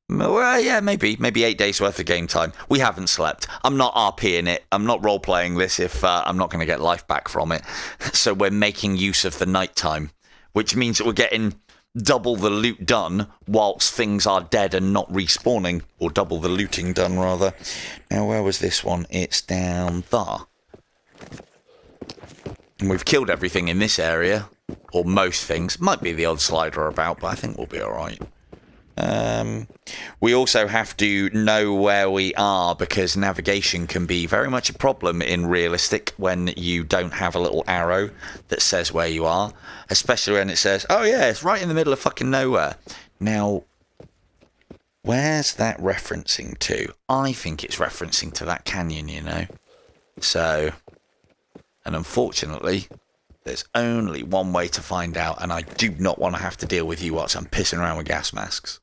Well, yeah, maybe 8 days worth of game time. We haven't slept. I'm not RPing it. I'm not role-playing this if I'm not going to get life back from it. So we're making use of the night time, which means that we're getting double the loot done whilst things are dead and not respawning. Or double the looting done, rather. Now, where was this one? It's down there. And we've killed everything in this area. Or most things. Might be the odd slider about, but I think we'll be alright. We also have to know where we are because navigation can be very much a problem in realistic when you don't have a little arrow that says where you are. Especially when it says, oh yeah, it's right in the middle of fucking nowhere. Now, where's that referencing to? I think it's referencing to that canyon, you know. So, and unfortunately, there's only one way to find out, and I do not want to have to deal with you whilst I'm pissing around with gas masks.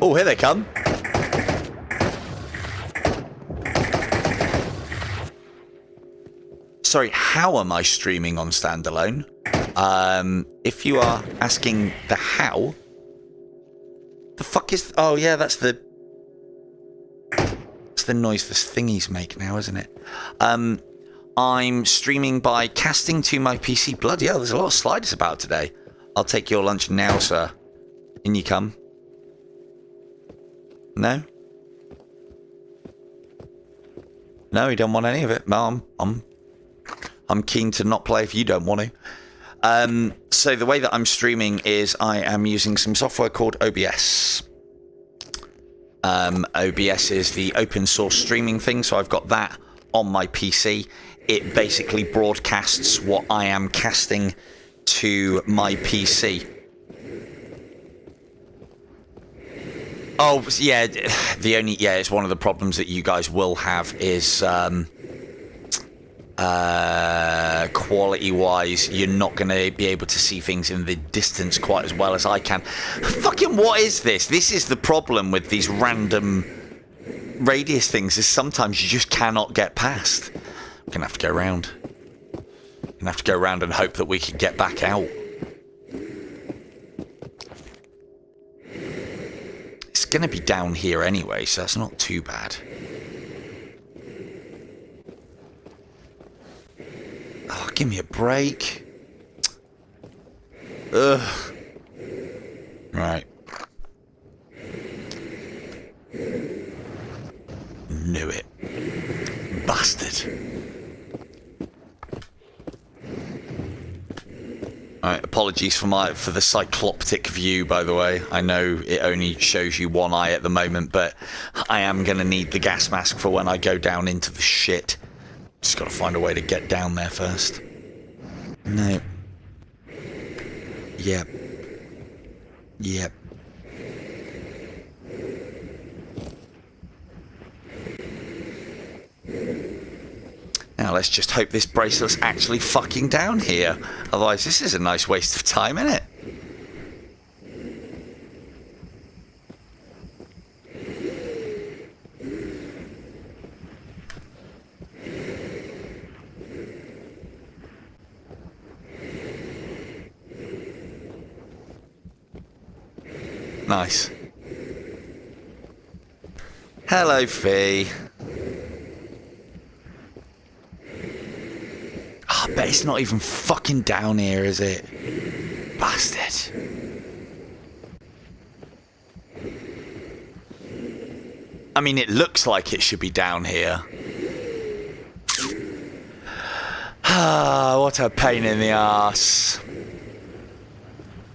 Oh, here they come. Sorry, how am I streaming on standalone? If you are asking the how, the fuck is... Oh, yeah, that's the noise the thingies make now, isn't it? I'm streaming by casting to my PC. Bloody hell, there's a lot of sliders about today. I'll take your lunch now, sir. In you come. No? No, you don't want any of it. No, I'm keen to not play if you don't want to. So the way that I'm streaming is I am using some software called OBS. OBS is the open source streaming thing, so I've got that on my PC. It basically broadcasts what I am casting to my PC. Oh, yeah, it's one of the problems that you guys will have is quality-wise, you're not going to be able to see things in the distance quite as well as I can. Fucking what is this? This is the problem with these random radius things, is sometimes you just cannot get past. We're going to have to go around. We're going to have to go around and hope that we can get back out. It's going to be down here anyway, so that's not too bad. Oh, give me a break. Ugh. Right. Alright, apologies for the cycloptic view, by the way. I know it only shows you one eye at the moment, but I am going to need the gas mask for when I go down into the shit. Just got to find a way to get down there first. No. Yep. Yep. Now let's just hope this bracelet's actually fucking down here. Otherwise, this is a nice waste of time, isn't it? Nice. Hello, Fee. I bet it's not even fucking down here, is it? Bastard. I mean, it looks like it should be down here. Ah, what a pain in the arse.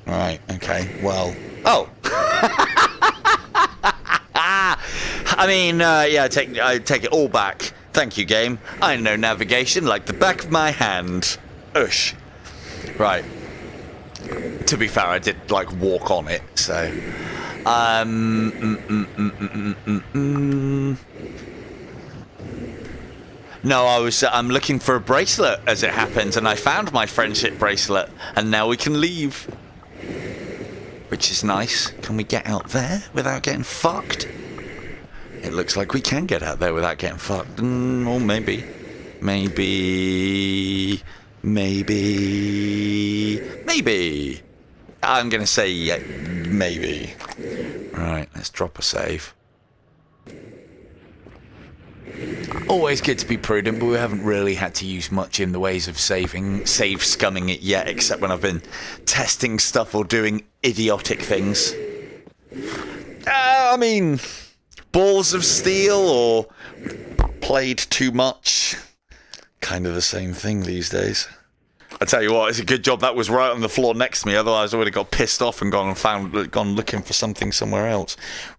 Right, okay, well... Oh! I mean, yeah, I take it all back. Thank you, game. I know navigation like the back of my hand. Ush. Right. To be fair, I did, like, walk on it, so... No, I'm looking for a bracelet, as it happens, and I found my friendship bracelet, and now we can leave. Which is nice. Can we get out there without getting fucked? It looks like we can get out there without getting fucked. Or maybe. Maybe. I'm going to say yeah, maybe. Right, let's drop a save. Always good to be prudent, but we haven't really had to use much in the ways of save scumming it yet, except when I've been testing stuff or doing idiotic things. I mean... Balls of steel or played too much. Kind of the same thing these days. I tell you what, it's a good job that was right on the floor next to me. Otherwise, I would have got pissed off and gone looking for something somewhere else.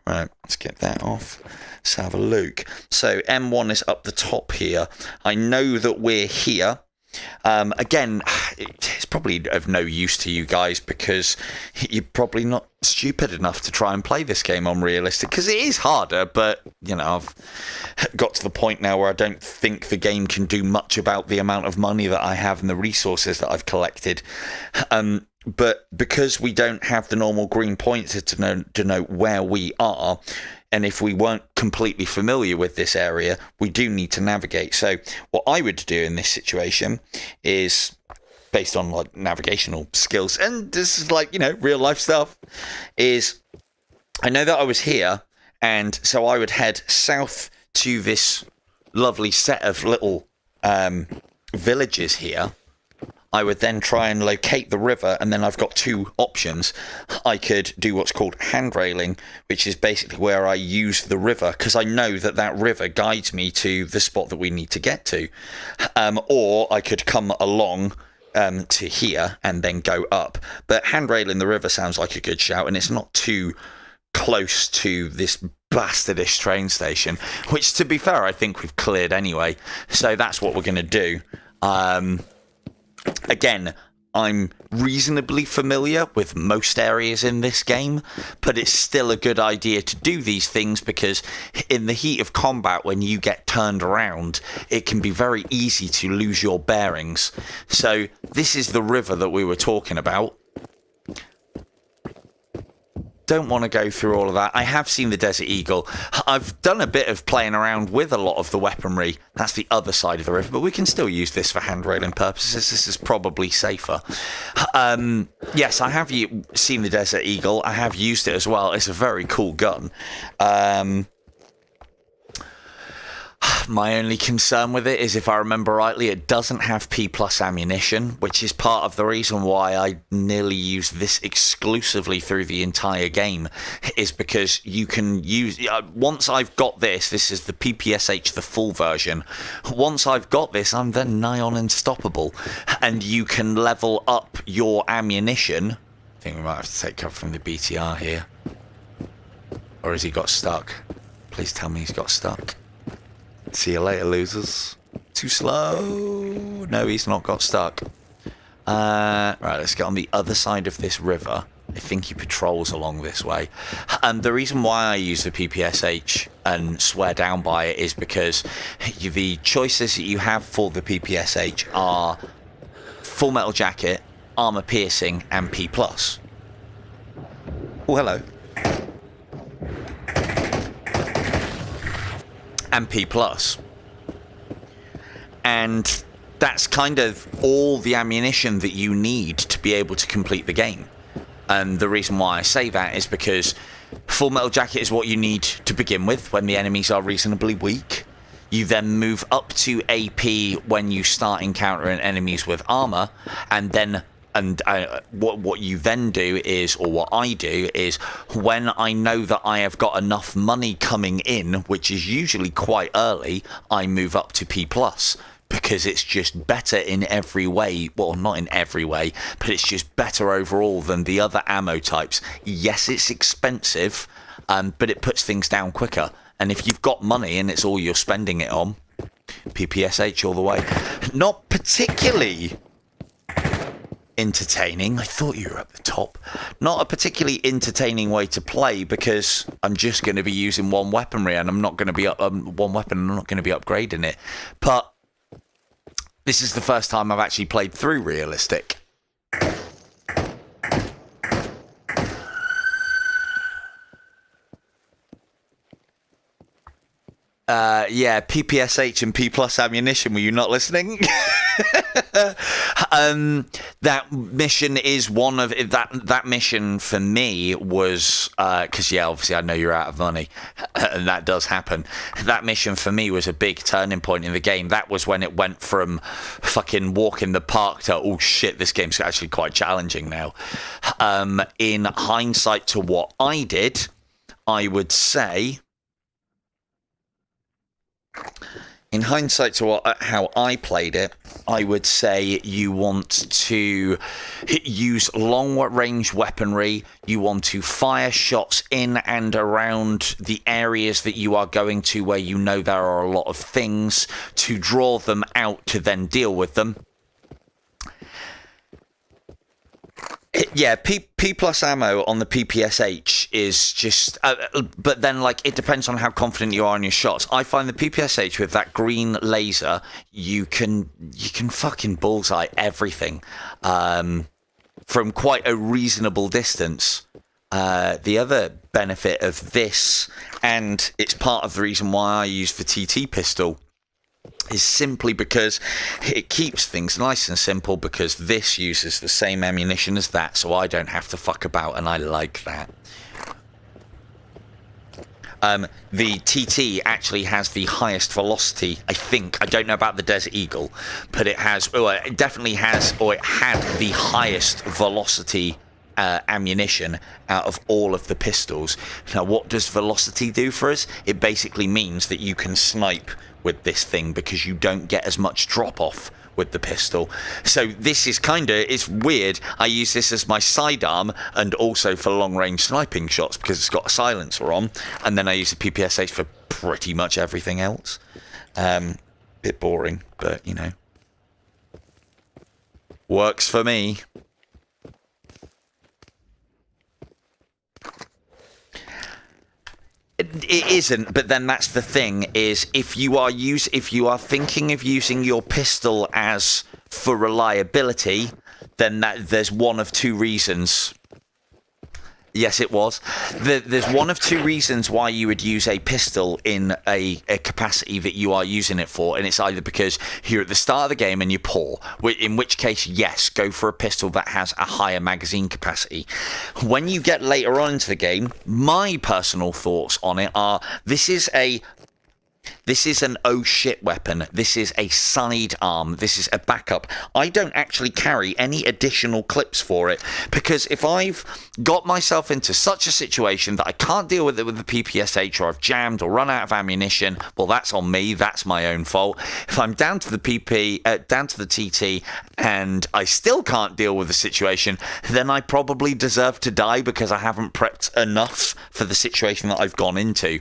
Right, let's get that off. Let's have a look. So M1 is up the top here. I know that we're here. Again, it's probably of no use to you guys because you're probably not stupid enough to try and play this game on realistic, because it is harder, but, you know, I've got to the point now where I don't think the game can do much about the amount of money that I have and the resources that I've collected. But because we don't have the normal green pointer to know where we are, and if we weren't completely familiar with this area, we do need to navigate. So what I would do in this situation is, based on like navigational skills, and this is like, you know, real life stuff, is I know that I was here, and so I would head south to this lovely set of little villages here. I would then try and locate the river, and then I've got two options. I could do what's called handrailing, which is basically where I use the river, because I know that that river guides me to the spot that we need to get to. Or I could come along to here and then go up. But handrailing the river sounds like a good shout, and it's not too close to this bastardish train station, which, to be fair, I think we've cleared anyway. So that's what we're going to do. Again, I'm reasonably familiar with most areas in this game, but it's still a good idea to do these things because in the heat of combat, when you get turned around, it can be very easy to lose your bearings. So this is the river that we were talking about. Don't want to go through all of that. I have seen the Desert Eagle. I've done a bit of playing around with a lot of the weaponry. That's the other side of the river, but we can still use this for handrailing purposes. This is probably safer. Yes, I have seen the Desert Eagle. I have used it as well. It's a very cool gun. My only concern with it is, if I remember rightly, it doesn't have P+ ammunition, which is part of the reason why I nearly use this exclusively through the entire game, is because you can use... once I've got this is the PPSH, the full version. Once I've got this, I'm then nigh on unstoppable, and you can level up your ammunition. I think we might have to take cover from the BTR here. Or has he got stuck? Please tell me he's got stuck. See you later, losers. Too slow. No, he's not got stuck. Right, let's get on the other side of this river. I think he patrols along this way. And the reason why I use the PPSH and swear down by it is because the choices that you have for the PPSH are Full Metal Jacket, Armor Piercing, and P+. Oh, hello. And P+. And that's kind of all the ammunition that you need to be able to complete the game. And the reason why I say that is because Full Metal Jacket is what you need to begin with when the enemies are reasonably weak. You then move up to AP when you start encountering enemies with armor, and then what you then do is, or what I do is, when I know that I have got enough money coming in, which is usually quite early, I move up to P+, because it's just better in every way. Well, not in every way, but it's just better overall than the other ammo types. Yes, it's expensive, but it puts things down quicker. And if you've got money and it's all you're spending it on, PPSH all the way. Not particularly entertaining. I thought you were at the top. Not a particularly entertaining way to play, because I'm just going to be using one weaponry, and I'm not going to be one weapon, and I'm not going to be upgrading it. But this is the first time I've actually played through realistic. Yeah, PPSH and P+ ammunition. Were you not listening? That mission is one of that mission for me was because obviously I know you're out of money, and that does happen. That mission for me was a big turning point in the game. That was when it went from fucking walk in the park to, oh shit, this game's actually quite challenging now. In hindsight to what I did, I would say, in hindsight to how I played it, I would say you want to use long-range weaponry. You want to fire shots in and around the areas that you are going to, where you know there are a lot of things, to draw them out to then deal with them. Yeah, P+ ammo on the PPSH is just... but then, like, it depends on how confident you are in your shots. I find the PPSH with that green laser, you can fucking bullseye everything from quite a reasonable distance. The other benefit of this, and it's part of the reason why I use the TT pistol, is simply because it keeps things nice and simple, because this uses the same ammunition as that, so I don't have to fuck about, and I like that. The TT actually has the highest velocity, I think. I don't know about the Desert Eagle, but it has, it definitely has, or it had the highest velocity ammunition out of all of the pistols. Now, what does velocity do for us? It basically means that you can snipe with this thing, because you don't get as much drop off with the pistol. So this is it's weird. I use this as my sidearm and also for long range sniping shots, because it's got a silencer on, and then I use the PPSH for pretty much everything else. Bit boring, but you know, works for me. It isn't, but then that's the thing, is if you are thinking of using your pistol as for reliability, then there's one of two reasons. Yes, it was. There's one of two reasons why you would use a pistol in a capacity that you are using it for, and it's either because you're at the start of the game and you're poor, in which case, yes, go for a pistol that has a higher magazine capacity. When you get later on into the game, my personal thoughts on it are, this is a This is an oh shit weapon. This is a sidearm. This is a backup. I don't actually carry any additional clips for it, because if I've got myself into such a situation that I can't deal with it with the PPSH, or I've jammed or run out of ammunition, well, that's on me. That's my own fault. If I'm down to the down to the TT, and I still can't deal with the situation, then I probably deserve to die because I haven't prepped enough for the situation that I've gone into.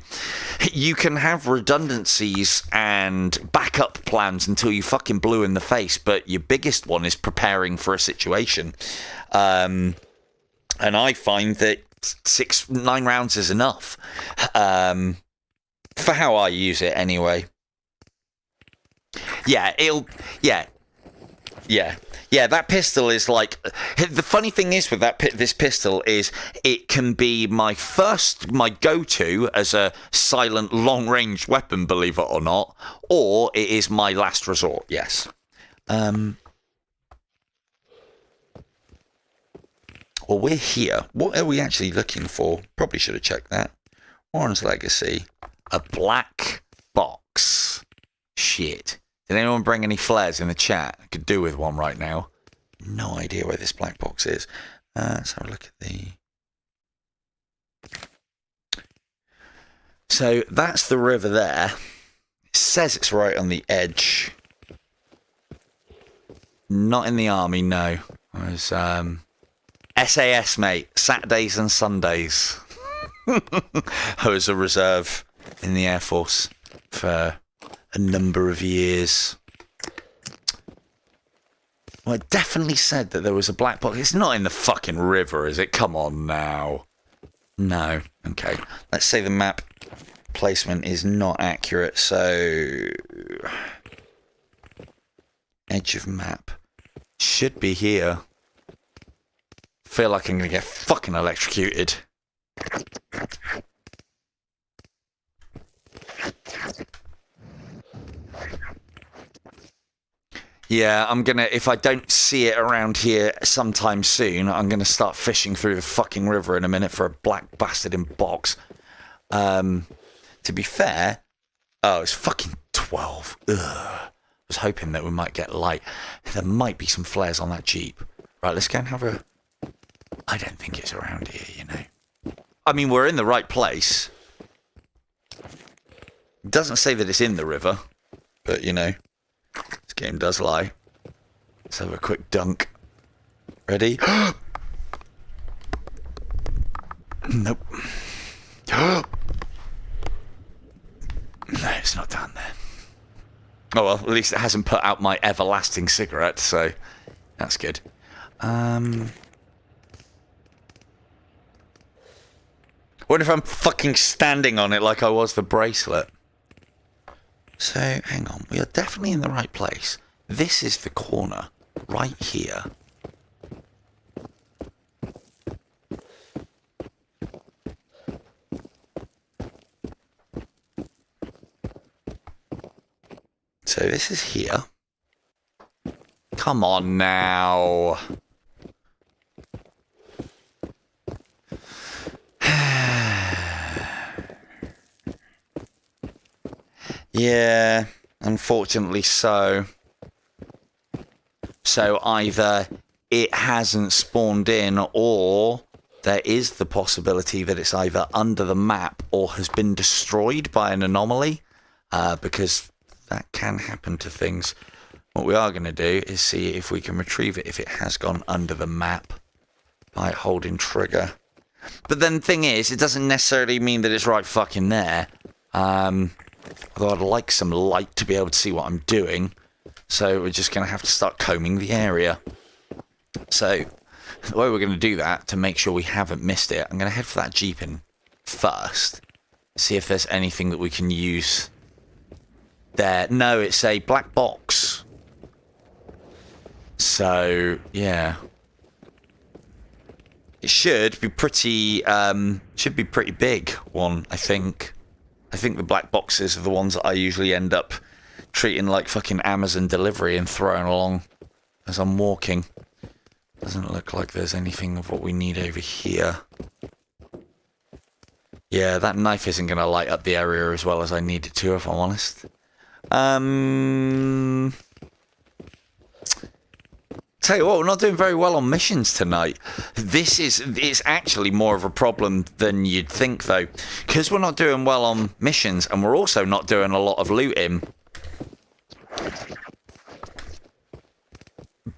You can have redundancies and backup plans until you fucking blue in the face, but your biggest one is preparing for a situation. And I find that 9 rounds is enough, for how I use it anyway. Yeah, that pistol is like... The funny thing is with this pistol is it can be my go-to as a silent long-range weapon, believe it or not, or it is my last resort, yes. Well, we're here. What are we actually looking for? Probably should have checked that. Warren's Legacy. A black box. Shit. Did anyone bring any flares in the chat? I could do with one right now. No idea where this black box is. Let's have a look at the... So that's the river there. It says it's right on the edge. Not in the army, no. It was SAS, mate. Saturdays and Sundays. I was a reserve in the Air Force for a number of years. Well, it definitely said that there was a black box. It's not in the fucking river, is it? Come on now. No. Okay. Let's say the map placement is not accurate, so... Edge of map. Should be here. Feel like I'm going to get fucking electrocuted. Yeah, I'm gonna, if I don't see it around here sometime soon, I'm gonna start fishing through the fucking river in a minute for a black bastard in box. To be fair, oh, it's fucking 12. Ugh. I was hoping that we might get light. There might be some flares on that Jeep. Right, let's go and have a... I don't think it's around here, you know. I mean, we're in the right place. It doesn't say that it's in the river, but, you know, this game does lie. Let's have a quick dunk. Ready? Nope. No, it's not down there. Oh, well, at least it hasn't put out my everlasting cigarette, so that's good. What if I'm fucking standing on it like I was the bracelet? So, hang on. We are definitely in the right place. This is the corner. Right here. So this is here. Come on now. Yeah, unfortunately so. So either it hasn't spawned in, or there is the possibility that it's either under the map or has been destroyed by an anomaly, because that can happen to things. What we are going to do is see if we can retrieve it if it has gone under the map by holding trigger. But then the thing is, it doesn't necessarily mean that it's right fucking there. Although I'd like some light to be able to see what I'm doing. So we're just going to have to start combing the area. So the way we're going to do that, to make sure we haven't missed it, I'm going to head for that Jeep in first. See if there's anything that we can use there. No, it's a black box. So, yeah. It should be pretty big one, I think. I think the black boxes are the ones that I usually end up treating like fucking Amazon delivery and throwing along as I'm walking. Doesn't look like there's anything of what we need over here. Yeah, that knife isn't going to light up the area as well as I need it to, if I'm honest. Tell you what, we're not doing very well on missions tonight. It's actually more of a problem than you'd think, though. Because we're not doing well on missions, and we're also not doing a lot of looting.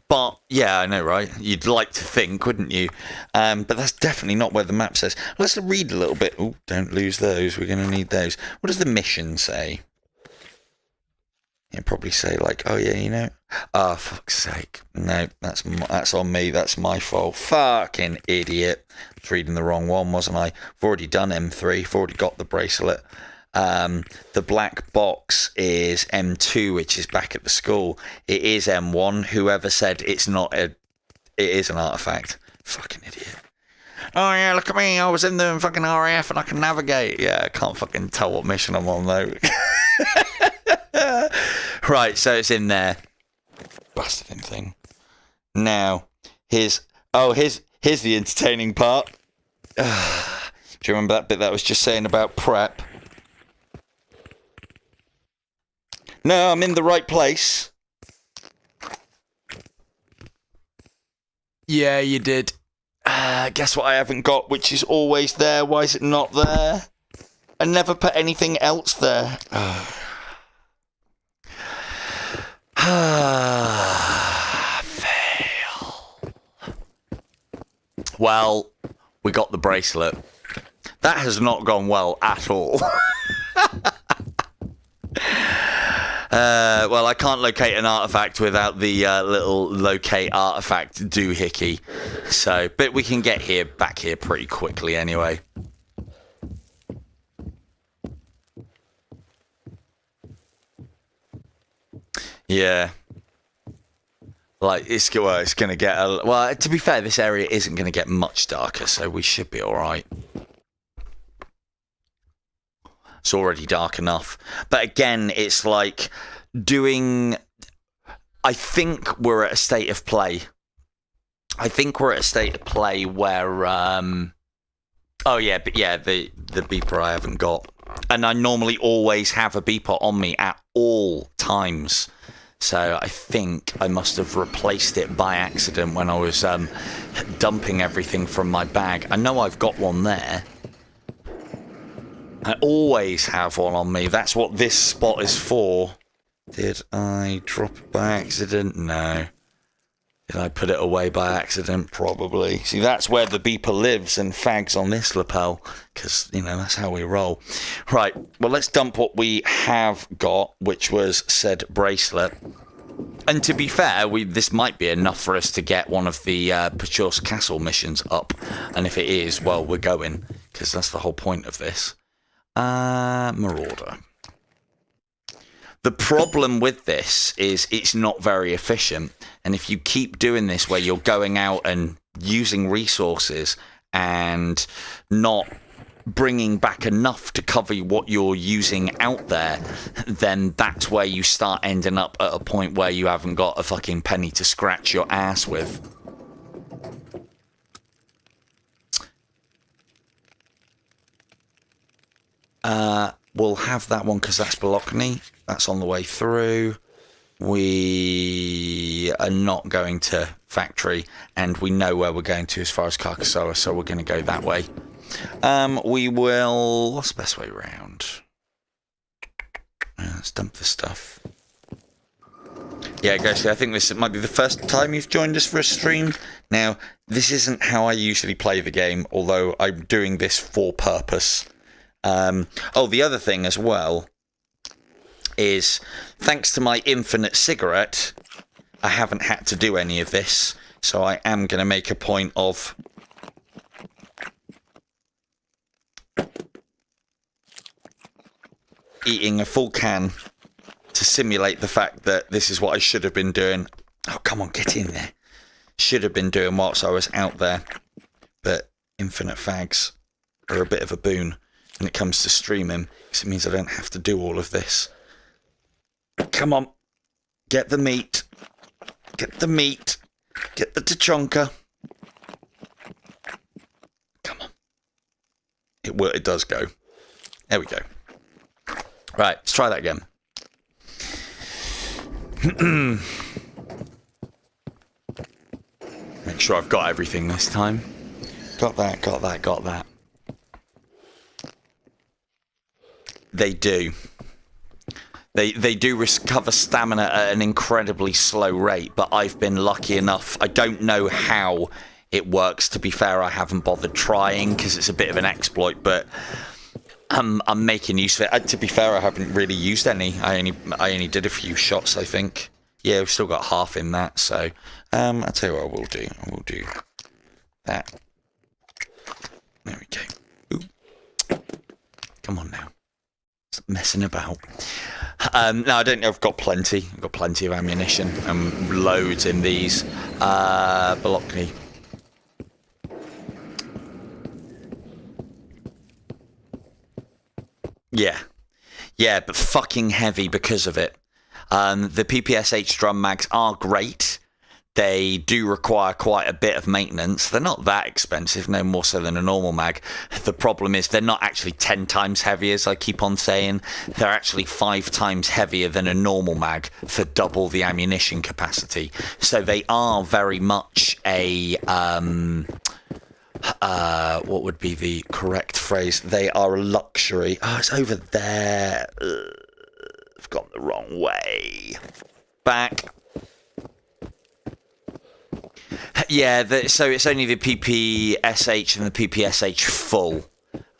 But, yeah, I know, right? You'd like to think, wouldn't you? But that's definitely not where the map says. Let's read a little bit. Oh, don't lose those. We're going to need those. What does the mission say? You'd probably say, like, oh, yeah, you know. Oh, fuck's sake. No, that's on me. That's my fault. Fucking idiot. I was reading the wrong one, wasn't I? I've already done M3. I've already got the bracelet. The black box is M2, which is back at the school. It is M1. Whoever said it's not it is an artifact. Fucking idiot. Oh, yeah, look at me. I was in the fucking RAF and I can navigate. Yeah, I can't fucking tell what mission I'm on, though. Right, so it's in there. Bastard thing. Now, here's the entertaining part. Do you remember that bit that I was just saying about prep? No, I'm in the right place. Yeah, you did. Guess what I haven't got, which is always there. Why is it not there? I never put anything else there. Fail. Well, we got the bracelet. That has not gone well at all. Well, I can't locate an artifact without the little locate artifact doohickey. So, but we can get back here pretty quickly anyway. Yeah. Like, it's going to get... well, to be fair, this area isn't going to get much darker, so we should be all right. It's already dark enough. But again, it's like doing... I think we're at a state of play. I think we're at a state of play where... oh, yeah, but yeah, the beeper I haven't got. And I normally always have a beeper on me at all times. So I think I must have replaced it by accident when I was dumping everything from my bag. I know I've got one there. I always have one on me. That's what this spot is for. Did I drop it by accident? No. Did I put it away by accident? Probably. See, that's where the beeper lives and fags on this lapel. Because, you know, that's how we roll. Right. Well, let's dump what we have got, which was said bracelet. And to be fair, this might be enough for us to get one of the Pachorsk Castle missions up. And if it is, well, we're going. Because that's the whole point of this. Marauder. The problem with this is it's not very efficient. And if you keep doing this where you're going out and using resources and not bringing back enough to cover what you're using out there, then that's where you start ending up at a point where you haven't got a fucking penny to scratch your ass with. We'll have that one because that's Bologna. That's on the way through. We are not going to factory, and we know where we're going to as far as Carcassonne, so we're going to go that way. We will... What's the best way around? Let's dump the stuff. Yeah, guys, I think this might be the first time you've joined us for a stream. Now, this isn't how I usually play the game, although I'm doing this for purpose. Oh, the other thing as well is, thanks to my infinite cigarette, I haven't had to do any of this, so I am going to make a point of eating a full can to simulate the fact that this is what I should have been doing. Oh, come on, get in there. Should have been doing whilst I was out there. But infinite fags are a bit of a boon when it comes to streaming, because it means I don't have to do all of this. Come on. Get the meat. Get the meat. Get the tachonka. Come on. It does go. There we go. Right, let's try that again. Make sure I've got everything this time. Got that. They do. They do recover stamina at an incredibly slow rate, but I've been lucky enough. I don't know how it works, to be fair. I haven't bothered trying because it's a bit of an exploit, but I'm making use of it. To be fair, I haven't really used any. I only did a few shots, I think. Yeah, we've still got half in that, so I'll tell you what I will do. I will do that. There we go. Ooh. Come on now. Stop messing about. No, I don't know. I've got plenty. I've got plenty of ammunition and loads in these. S.t.a.l.k.e.r. Yeah, but fucking heavy because of it. The PPSH drum mags are great. They do require quite a bit of maintenance. They're not that expensive, no more so than a normal mag. The problem is they're not actually 10 times heavier, as I keep on saying. They're actually 5 times heavier than a normal mag for double the ammunition capacity. So they are very much a... what would be the correct phrase? They are a luxury. Oh, it's over there. I've gone the wrong way. Back. Yeah, so it's only the PPSH and the PPSH full.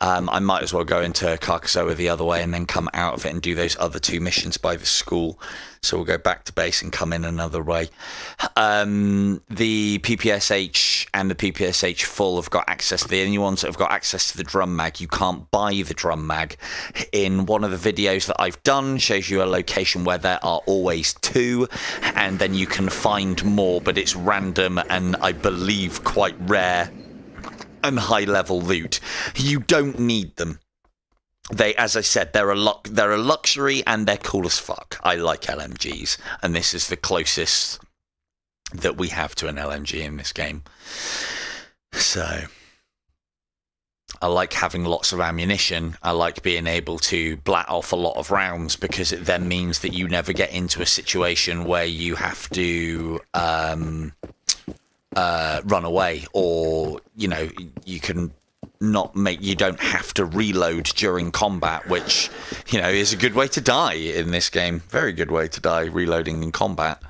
I might as well go into Carcassonne the other way and then come out of it and do those other 2 missions by the school. So we'll go back to base and come in another way. The PPSH and the PPSH full have got access. The only ones that have got access to the drum mag. You can't buy the drum mag. In one of the videos that I've done, shows you a location where there are always 2, and then you can find more, but it's random and I believe quite rare and high-level loot. You don't need them. They, as I said, they're a luxury and they're cool as fuck. I like LMGs, and this is the closest that we have to an LMG in this game. So I like having lots of ammunition. I like being able to blat off a lot of rounds because it then means that you never get into a situation where you have to run away, or you can not make, you don't have to reload during combat, which is a good way to die in this game. Very good way to die, reloading in combat.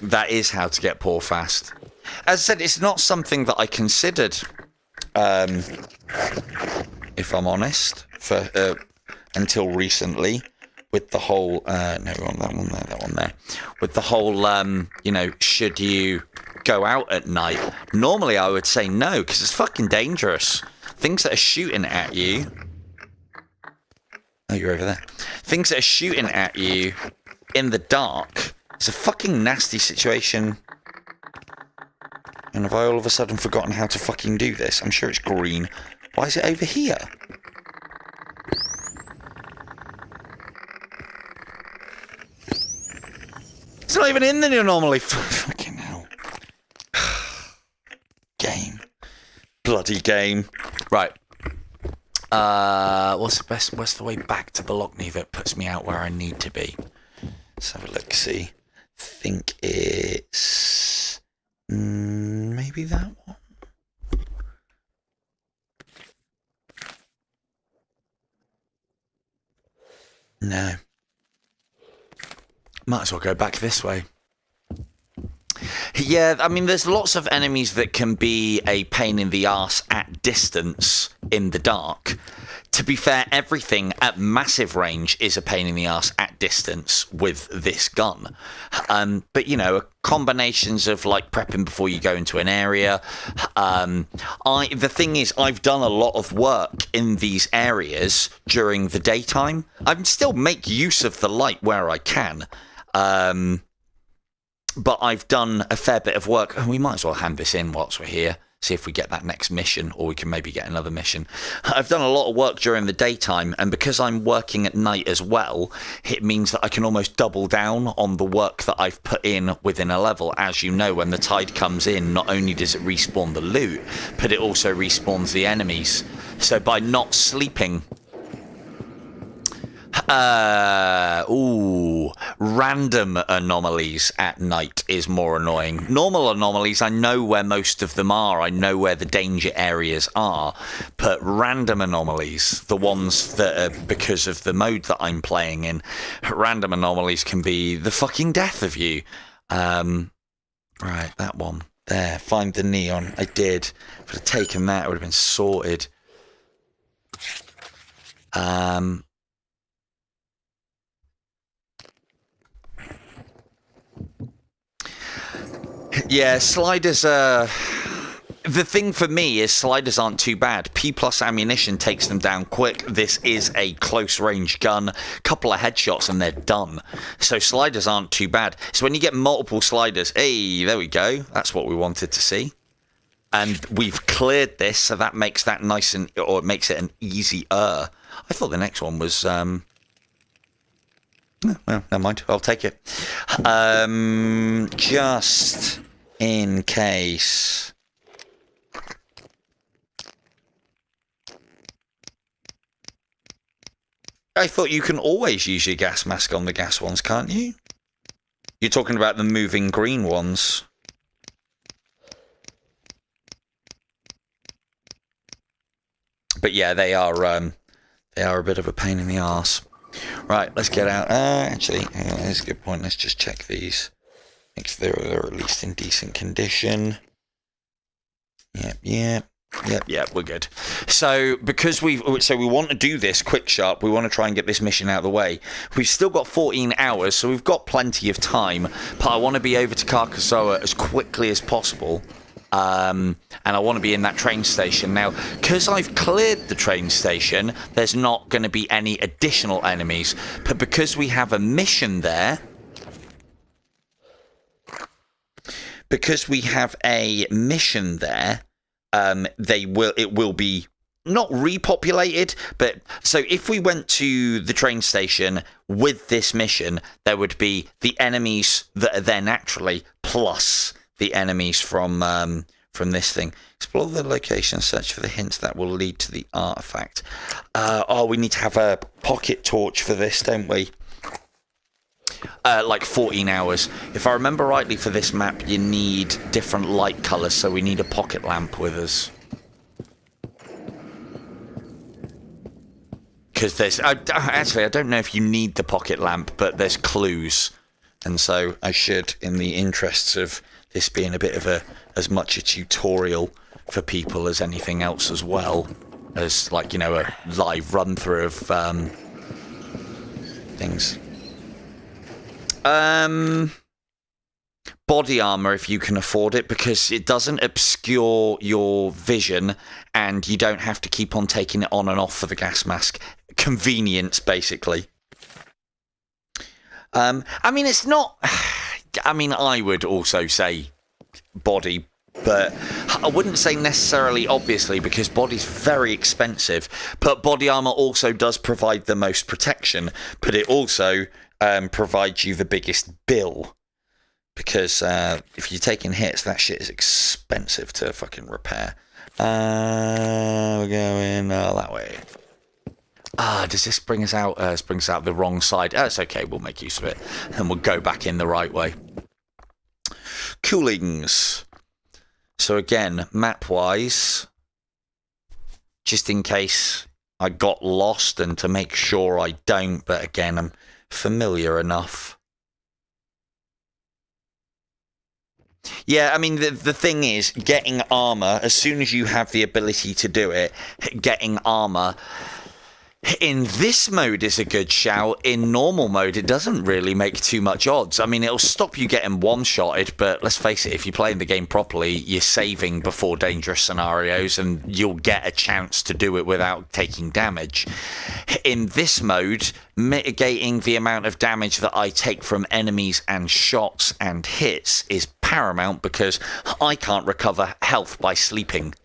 That is how to get poor fast. As I said, it's not something that I considered, if I'm honest, for until recently, with the whole no, that one there, with the whole should you go out at night? Normally I would say no, because it's fucking dangerous. Things that are shooting at you. Oh, you're over there. Things that are shooting at you in the dark. It's a fucking nasty situation. And have I all of a sudden forgotten how to fucking do this? I'm sure it's green. Why is it over here? It's not even in there normally. Fucking hell. Game. Bloody game. Right. What's the way back to Bologna that puts me out where I need to be? Let's have a look, see. I think it's maybe that one. No. Might as well go back this way. Yeah, I mean, there's lots of enemies that can be a pain in the arse at distance in the dark. To be fair, everything at massive range is a pain in the arse at distance with this gun. But, combinations of, like, prepping before you go into an area. The thing is, I've done a lot of work in these areas during the daytime. I still make use of the light where I can. But I've done a fair bit of work. We might as well hand this in whilst we're here. see if we get that next mission, or we can maybe get another mission. I've done a lot of work during the daytime, and because I'm working at night as well, it means that I can almost double down on the work that I've put in within a level. As you know, when the tide comes in, not only does it respawn the loot, but it also respawns the enemies. So by not sleeping... random anomalies at night is more annoying. Normal anomalies, I know where most of them are. I know where the danger areas are. But random anomalies, the ones that are because of the mode that I'm playing in, random anomalies can be the fucking death of you. Right, that one. There, find the neon. I did. If I'd have taken that, it would have been sorted. Yeah, sliders are... The thing for me is sliders aren't too bad. P+ ammunition takes them down quick. This is a close-range gun. Couple of headshots and they're done. So sliders aren't too bad. So when you get multiple sliders... Hey, there we go. That's what we wanted to see. And we've cleared this, so that makes that nice and... Or it makes it an easier. I thought the next one was... Well, never mind. I'll take it. Just in case. I thought you can always use your gas mask on the gas ones, can't you? You're talking about the moving green ones. But yeah, they are a bit of a pain in the arse. Right, let's get out. Actually, that's a good point. Let's just check these. Make sure they're at least in decent condition. Yep, we're good. So, because we want to do this quick sharp, we want to try and get this mission out of the way. We've still got 14 hours, so we've got plenty of time, but I want to be over to Carcassonne as quickly as possible. And I want to be in that train station. Now, because I've cleared the train station, there's not going to be any additional enemies. But because we have a mission there... it will be not repopulated, but so if we went to the train station with this mission, there would be the enemies that are there naturally, plus the enemies from this thing. Explore the location, search for the hints that will lead to the artifact. We need to have a pocket torch for this, don't we? Like 14 hours. If I remember rightly, for this map, you need different light colours, so we need a pocket lamp with us. Because there's... actually, I don't know if you need the pocket lamp, but there's clues. And so I should, in the interests of this being a bit of as much a tutorial for people as anything else, as well as, like, you know, a live run through of things. Body armor, if you can afford it, because it doesn't obscure your vision and you don't have to keep on taking it on and off for the gas mask. Convenience, basically. I mean, it's not... I mean, I would also say body, but I wouldn't say necessarily, obviously, because body's very expensive. But body armor also does provide the most protection, but it also provides you the biggest bill. Because if you're taking hits, that shit is expensive to fucking repair. We're going that way. Does this bring us out? This brings us out the wrong side. It's okay, we'll make use of it. And we'll go back in the right way. Coolings. So again, map-wise, just in case I got lost and to make sure I don't, but again, I'm familiar enough. Yeah, I mean, the thing is, getting armor, as soon as you have the ability to do it, getting armor... In this mode is a good shout. In normal mode, it doesn't really make too much odds. I mean, it'll stop you getting one-shotted, but let's face it, if you're playing the game properly, you're saving before dangerous scenarios, and you'll get a chance to do it without taking damage. In this mode, mitigating the amount of damage that I take from enemies and shots and hits is paramount, because I can't recover health by sleeping.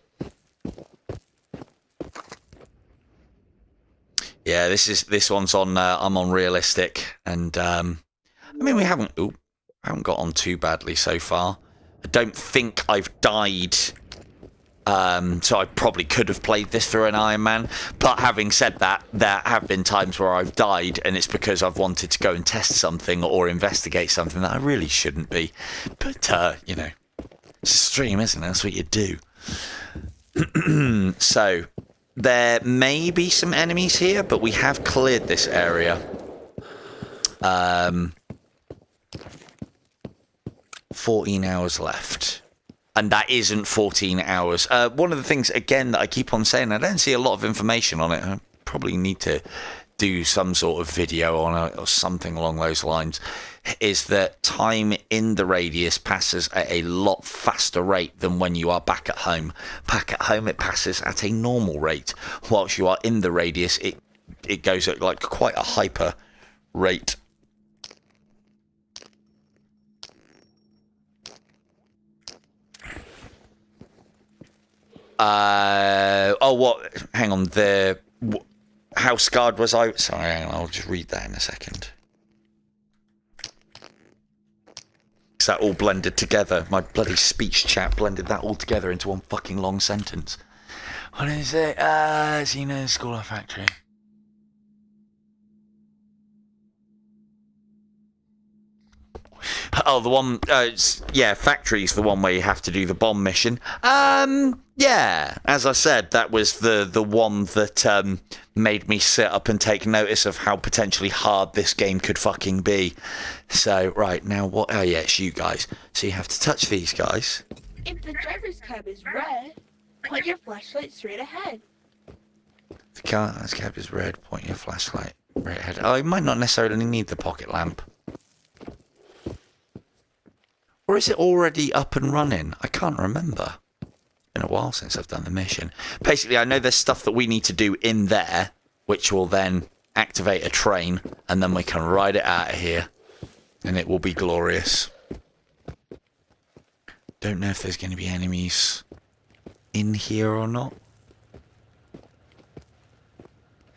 Yeah, this one's on. I'm on realistic, and I mean we haven't got on too badly so far. I don't think I've died, so I probably could have played this through an Iron Man. But having said that, there have been times where I've died, and it's because I've wanted to go and test something or investigate something that I really shouldn't be. But you know, it's a stream, isn't it? That's what you do. So. There may be some enemies here, but we have cleared this area. 14 hours left. And that isn't 14 hours. One of the things, again, that I keep on saying, I don't see a lot of information on it. I probably need to do some sort of video on it or something along those lines, is that time in the radius passes at a lot faster rate than when you are back at home. Back at home, it passes at a normal rate. Whilst you are in the radius, it goes at like quite a hyper rate. Oh, what? Hang on. How scarred was I? Sorry, hang on, I'll just read that in a second. Because that all blended together. My bloody speech chat blended that all together into one fucking long sentence. What is it? Xena School of Factory. Oh, the one, yeah, Factory's the one where you have to do the bomb mission. Yeah, as I said, that was the one that made me sit up and take notice of how potentially hard this game could fucking be. So, right, now what? Oh, yeah, it's you guys. So you have to touch these guys. If the driver's cab is red, point your flashlight straight ahead. The car's cab is red, point your flashlight right ahead. Oh, you might not necessarily need the pocket lamp. Or is it already up and running? I can't remember. It's been a while since I've done the mission. Basically, I know there's stuff that we need to do in there, which will then activate a train, and then we can ride it out of here, and it will be glorious. Don't know if there's going to be enemies in here or not.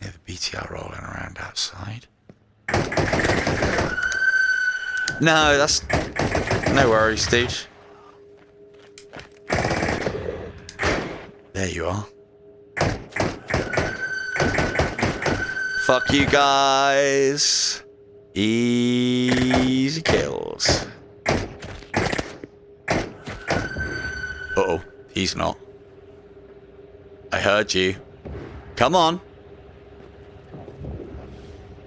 Yeah, the BTR rolling around outside. No, that's... No worries, dude. There you are. Fuck you guys. Easy kills. Uh-oh, he's not. I heard you. Come on.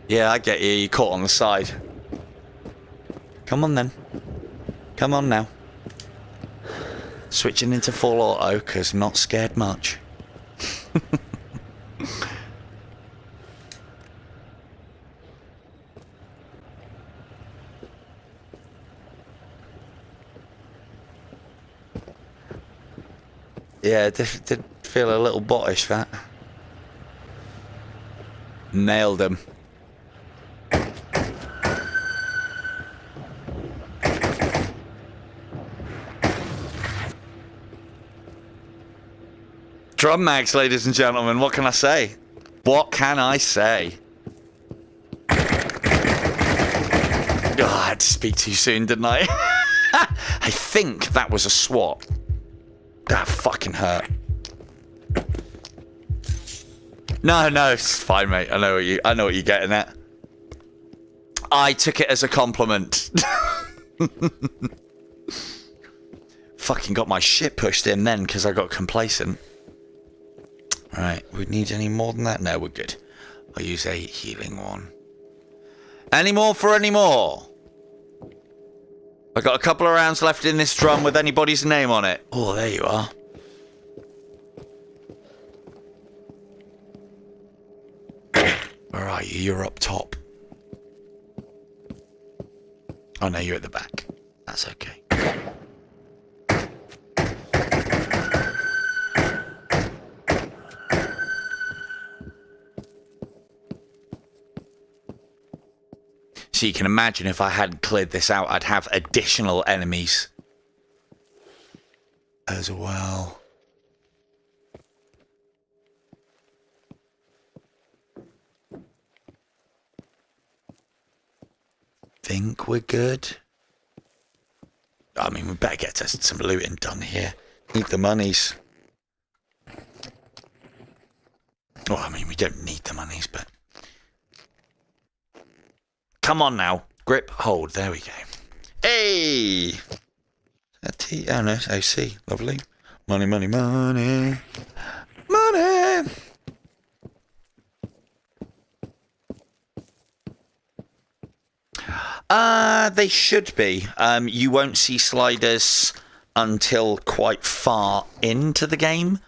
Yeah, I get you. You're caught on the side. Come on then. Come on now. Switching into full auto, because not scared much. Yeah, it did feel a little bottish, that. Nailed him. Drum mags, ladies and gentlemen. What can I say? What can I say? Oh, I had to speak too soon, didn't I? I think that was a swap. That fucking hurt. No, it's fine, mate. I know what you're getting at. I took it as a compliment. Fucking got my shit pushed in then because I got complacent. Right, we need any more than that? No, we're good. I'll use a healing one. Any more for any more? I got a couple of rounds left in this drum with anybody's name on it. Oh, there you are. Where are you? You're up top. Oh no, you're at the back. That's okay. So you can imagine if I hadn't cleared this out, I'd have additional enemies as well. Think we're good? I mean, we better get some looting done here. Need the monies. Well, I mean, we don't need the monies, but... Come on now. Grip, hold. There we go. Hey! T? Oh, no, it's OC. Lovely. Money, money, money. Money! They should be. You won't see sliders until quite far into the game.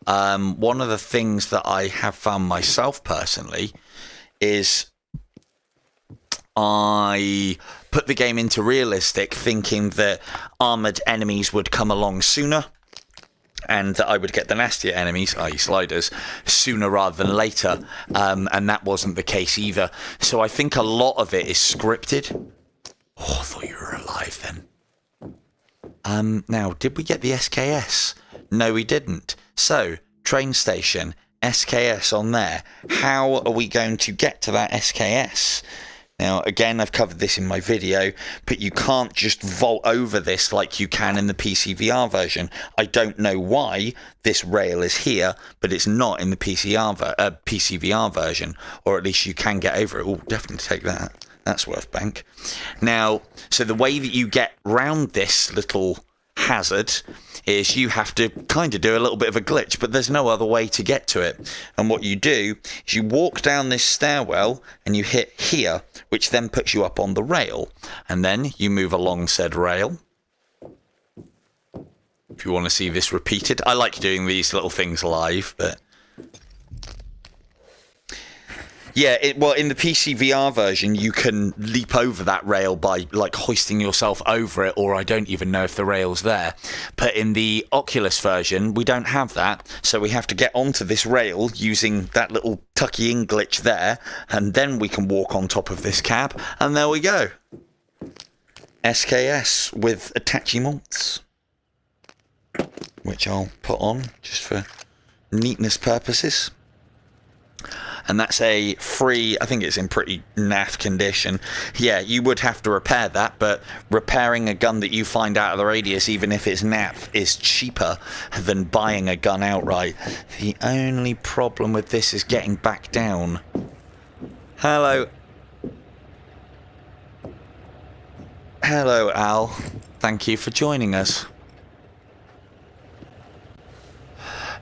One of the things that I have found myself personally is I put the game into realistic thinking that armoured enemies would come along sooner and that I would get the nastier enemies, i.e. sliders, sooner rather than later. And that wasn't the case either. So I think a lot of it is scripted. Oh, I thought you were alive then. Now, did we get the SKS? No, we didn't. So, train station, SKS on there. How are we going to get to that SKS? Now, again, I've covered this in my video, but you can't just vault over this like you can in the PCVR version. I don't know why this rail is here, but it's not in the PCVR version, or at least you can get over it. Oh, definitely take that. That's worth bank. Now, so the way that you get round this little hazard is you have to kind of do a little bit of a glitch, but there's no other way to get to it. And what you do is you walk down this stairwell and you hit here, which then puts you up on the rail. And then you move along said rail. If you want to see this repeated, I like doing these little things live, but... Yeah, well, in the PCVR version, you can leap over that rail by, like, hoisting yourself over it, or I don't even know if the rail's there. But in the Oculus version, we don't have that, so we have to get onto this rail using that little tucky-in glitch there, and then we can walk on top of this cab, and there we go. SKS with attachments, which I'll put on just for neatness purposes. And that's a free, I think it's in pretty naff condition. Yeah, you would have to repair that, but repairing a gun that you find out of the radius, even if it's naff, is cheaper than buying a gun outright. The only problem with this is getting back down. Hello. Hello, Al. Thank you for joining us.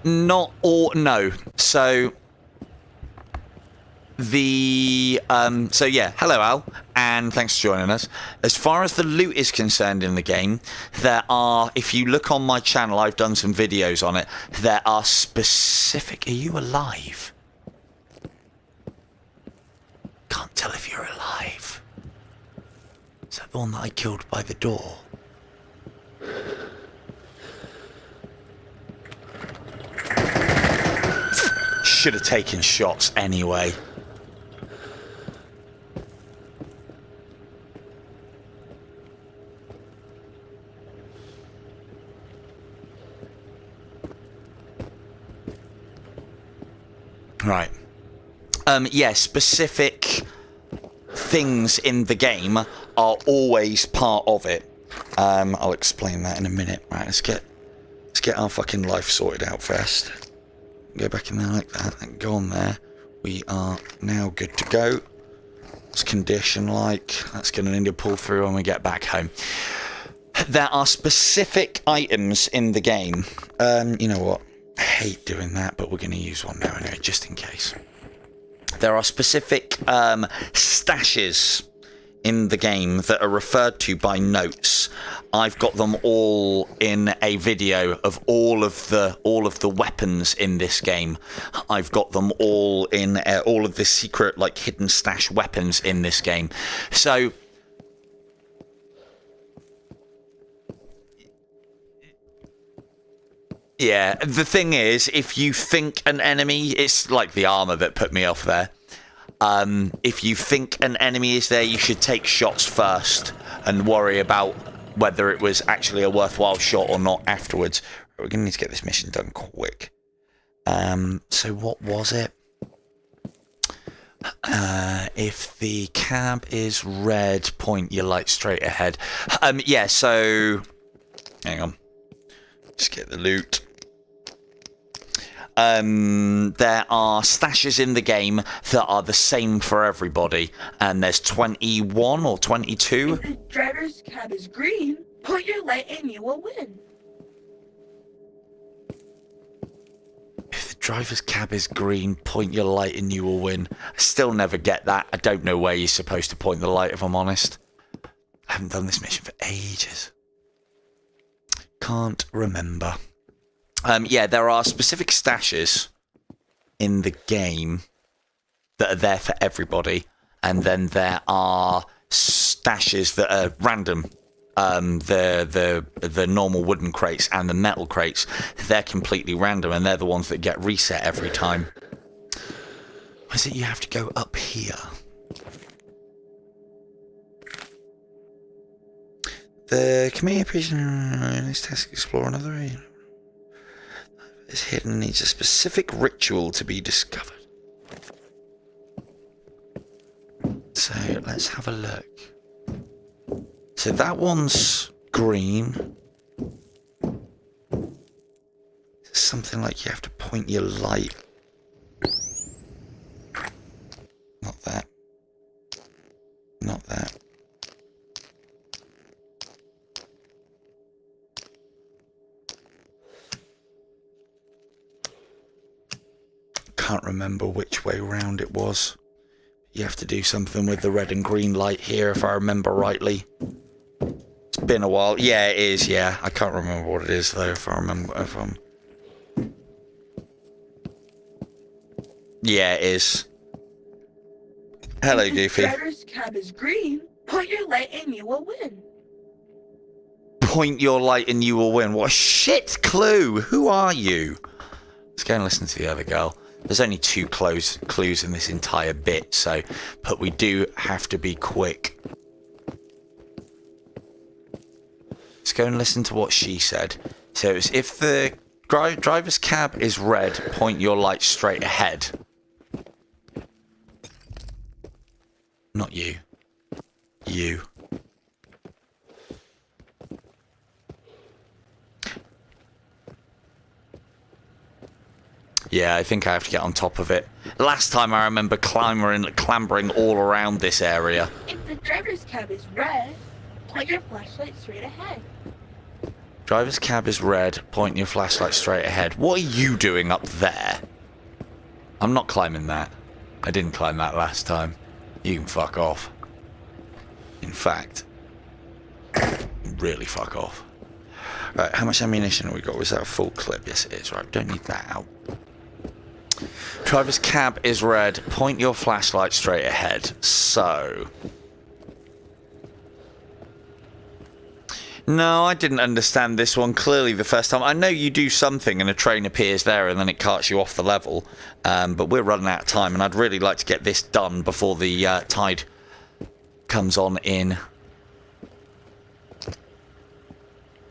Not all, no. So yeah, hello Al, and thanks for joining us. As far as the loot is concerned in the game, there are, if you look on my channel, I've done some videos on it, there are specific... Are you alive? Can't tell if you're alive. Is that the one that I killed by the door? Should have taken shots anyway. Right. Yeah, specific things in the game are always part of it. I'll explain that in a minute. Right, let's get our fucking life sorted out first. Go back in there like that and go on there. We are now good to go. It's condition like. That's going to need to pull through when we get back home. There are specific items in the game. You know what? I hate doing that, but we're going to use one now anyway, just in case. There are specific stashes in the game that are referred to by notes. I've got them all in a video of all of the weapons in this game. I've got them all in all of the secret, like, hidden stash weapons in this game. So yeah, the thing is, if you think an enemy, it's like the armor that put me off there. If you think an enemy is there, you should take shots first and worry about whether it was actually a worthwhile shot or not afterwards. We're going to need to get this mission done quick. So what was it? If the cab is red, point your light straight ahead. Yeah, so... Hang on. Just get the loot. There are stashes in the game that are the same for everybody, and there's 21 or 22. If the driver's cab is green, point your light and you will win. If the driver's cab is green, point your light and you will win. I still never get that. I don't know where you're supposed to point the light, if I'm honest. I haven't done this mission for ages. Can't remember. Yeah, there are specific stashes in the game that are there for everybody, and then there are stashes that are random. The normal wooden crates and the metal crates, they're completely random, and they're the ones that get reset every time. Is it you have to go up here? The community prison is task explore another area. Is hidden, needs a specific ritual to be discovered. So let's have a look. So that one's green. It's something like you have to point your light. Not that. Not that. Can't remember which way round it was. You have to do something with the red and green light here, if I remember rightly. It's been a while. Yeah, it is, yeah. I can't remember what it is, though, if I remember. Yeah, it is. Hello, Goofy. If the driver's cab is green, point your light and you will win. Point your light and you will win. What a shit clue. Who are you? Let's go and listen to the other girl. There's only 2 clues in this entire bit, so, but we do have to be quick. Let's go and listen to what she said. So it's if the driver's cab is red, point your light straight ahead. Not you. You. Yeah, I think I have to get on top of it. Last time I remember clambering all around this area. If the driver's cab is red, point your flashlight straight ahead. Driver's cab is red, point your flashlight straight ahead. What are you doing up there? I'm not climbing that. I didn't climb that last time. You can fuck off. In fact, really fuck off. Right, how much ammunition have we got? Was that a full clip? Yes, it is. Right, don't need that out. Driver's cab is red. Point your flashlight straight ahead. So... No, I didn't understand this one clearly the first time. I know you do something and a train appears there and then it carts you off the level. But we're running out of time and I'd really like to get this done before the tide comes on in.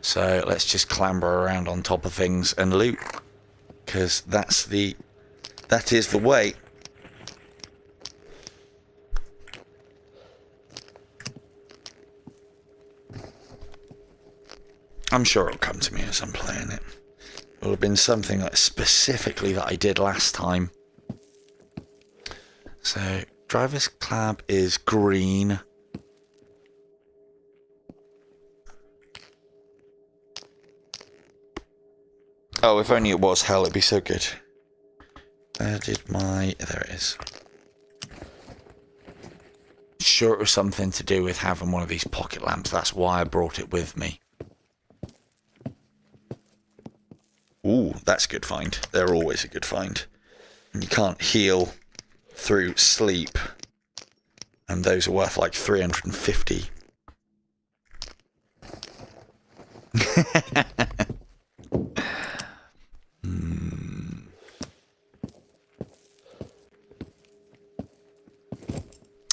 So let's just clamber around on top of things and loot. Because that is the way. I'm sure it'll come to me as I'm playing it. It'll have been something like specifically that I did last time. So, driver's cab is green. Oh, if only it was hell, it'd be so good. There it is. sure it was something to do with having one of these pocket lamps. That's why I brought it with me. Ooh, that's a good find. They're always a good find. And you can't heal through sleep. And those are worth like 350.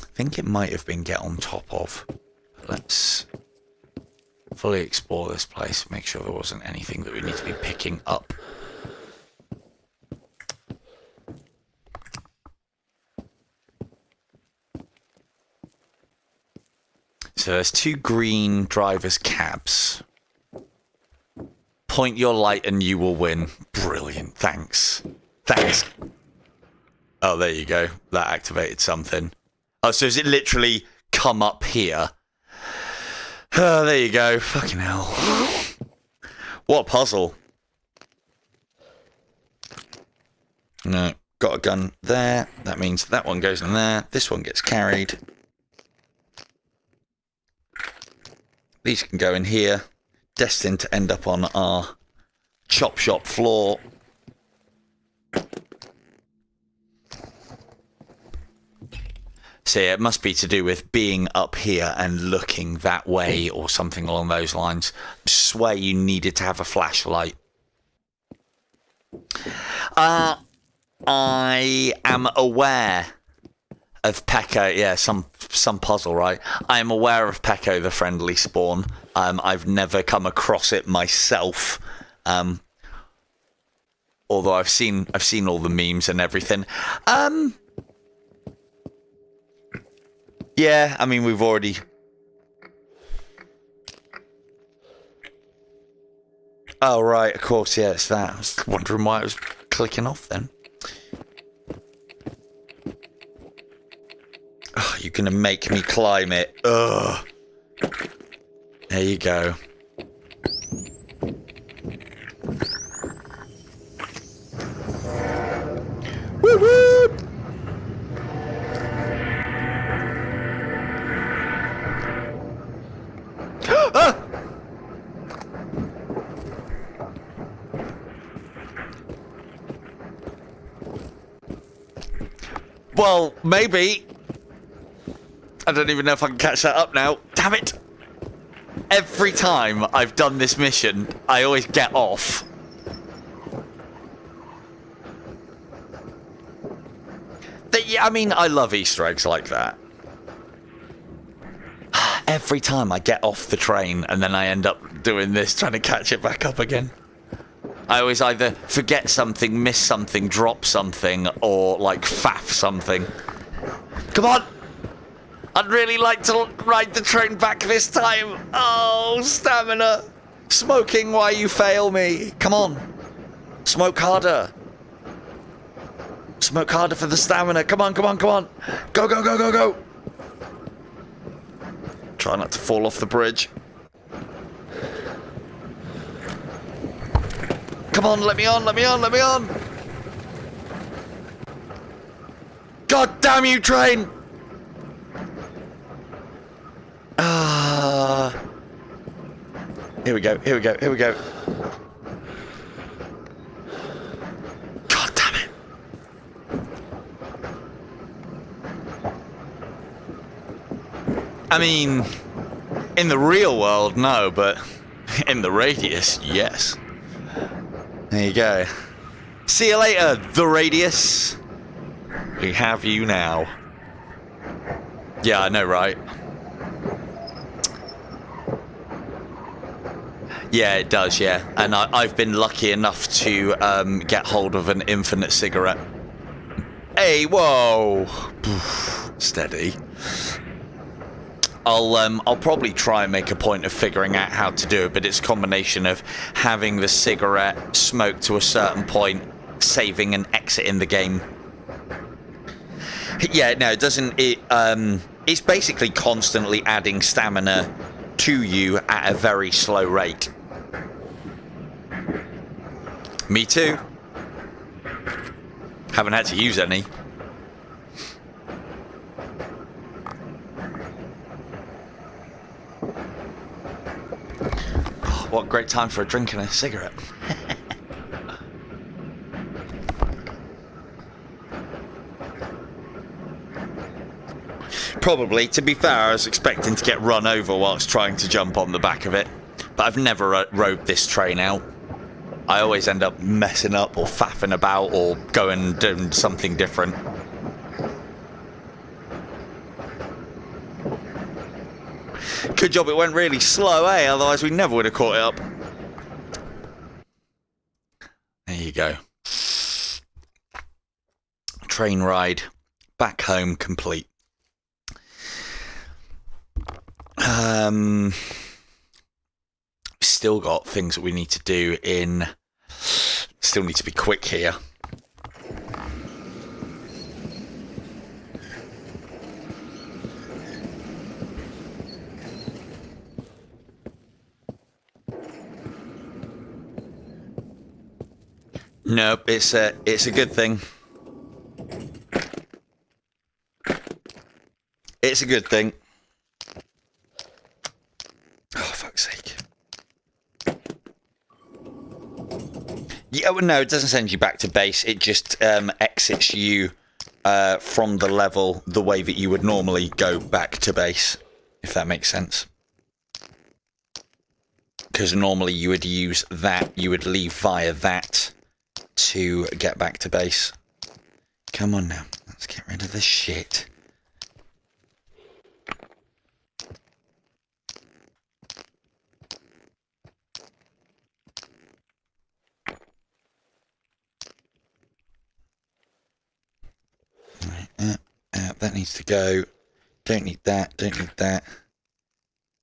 I think it might have been get on top of. Let's fully explore this place. Make sure there wasn't anything that we need to be picking up. So there's 2 green driver's cabs. Point your light and you will win. Brilliant. Thanks. Thanks. Oh, there you go. That activated something. Oh, so is it literally come up here? Oh, there you go. Fucking hell. What a puzzle. No, got a gun there. That means that one goes in there. This one gets carried. These can go in here. Destined to end up on our chop shop floor. So yeah, it must be to do with being up here and looking that way or something along those lines. I swear you needed to have a flashlight. I am aware of Pecco. Yeah, some puzzle, right? I am aware of Pecco, the friendly spawn. I've never come across it myself. Although I've seen all the memes and everything. Yeah, I mean, we've already... Oh, right, of course, yeah, it's that. I was wondering why it was clicking off then. Oh, you're going to make me climb it. Ugh. There you go. Woo-hoo! Ah! Well, maybe. I don't even know if I can catch that up now. Damn it! Every time I've done this mission, I always get off. Yeah, I mean, I love Easter eggs like that. Every time I get off the train and then I end up doing this, trying to catch it back up again. I always either forget something, miss something, drop something, or like faff something. Come on! I'd really like to ride the train back this time. Oh, stamina. Smoking while you fail me. Come on. Smoke harder. Smoke harder for the stamina. Come on, come on, come on. Go, go, go, go, go. Try not to fall off the bridge. Come on, let me on, let me on, let me on. God damn you, train. Here we go, here we go, here we go. God damn it. I mean, in the real world, no, but in the radius, yes. There you go. See you later, the radius. We have you now. Yeah, I know, right? Yeah, it does, yeah. And I've been lucky enough to get hold of an infinite cigarette. Hey, whoa! Steady. I'll probably try and make a point of figuring out how to do it, but it's a combination of having the cigarette smoke to a certain point, saving and exiting the game. Yeah, no, it doesn't. It's basically constantly adding stamina to you at a very slow rate. Me too. Haven't had to use any. what a great time for a drink and a cigarette. Probably, to be fair, I was expecting to get run over whilst trying to jump on the back of it. But I've never rode this train out. I always end up messing up or faffing about or going and doing something different. Good job it went really slow, eh? Otherwise we never would have caught it up. There you go. Train ride back home complete. Still got things that we need to do in... Still need to be quick here. Nope, it's a good thing. It's a good thing. Oh, fuck's sake. Yeah, well, no, it doesn't send you back to base. It just exits you from the level the way that you would normally go back to base, if that makes sense. Because normally you would use that, you would leave via that to get back to base. Come on now, let's get rid of this shit. Right, that needs to go. Don't need that, don't need that.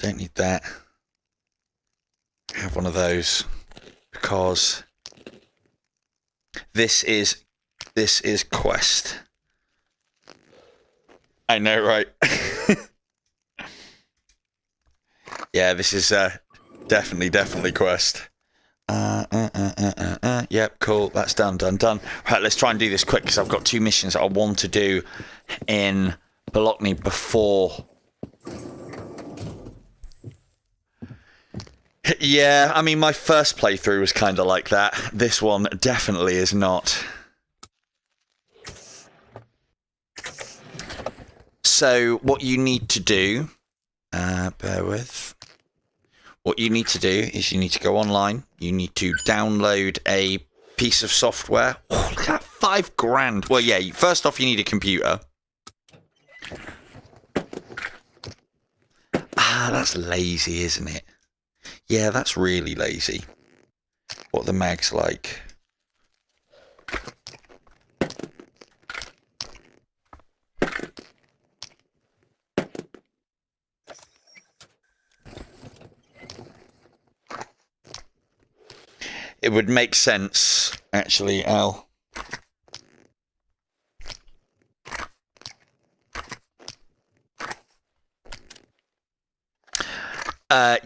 Don't need that. Have one of those because this is quest. I know, right? Yeah, this is definitely quest. Yep, cool. That's done. Right, let's try and do this quick because I've got 2 missions that I want to do in Bologna before. Yeah, I mean, my first playthrough was kind of like that. This one definitely is not. So, what you need to do, bear with. What you need to do is you need to go online. You need to download a piece of software. Oh, look at that, $5,000. Well, yeah, first off, you need a computer. Ah, that's lazy, isn't it? Yeah, that's really lazy. What the mag's like. It would make sense, actually, Al.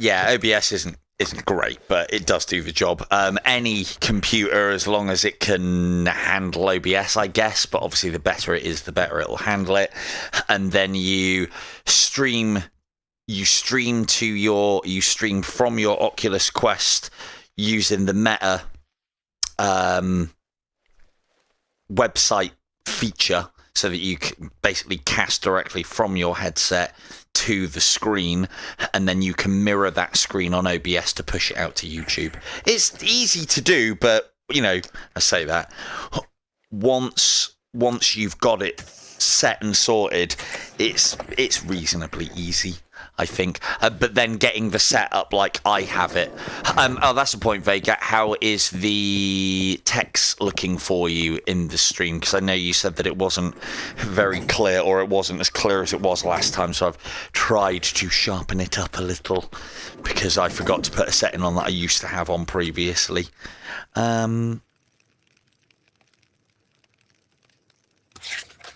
Yeah, OBS isn't great, but it does do the job. Any computer, as long as it can handle OBS, I guess. But obviously, the better it is, the better it'll handle it. And then you stream from your Oculus Quest using the Meta website feature, so that you can basically cast directly from your headset to the screen, and then you can mirror that screen on OBS to push it out to YouTube. It's easy to do, but you know, I say that once you've got it set and sorted, it's reasonably easy, I think. But then getting the setup like I have it. Oh, that's the point, Vega. How is the text looking for you in the stream? Because I know you said that it wasn't very clear, or it wasn't as clear as it was last time. So I've tried to sharpen it up a little because I forgot to put a setting on that I used to have on previously.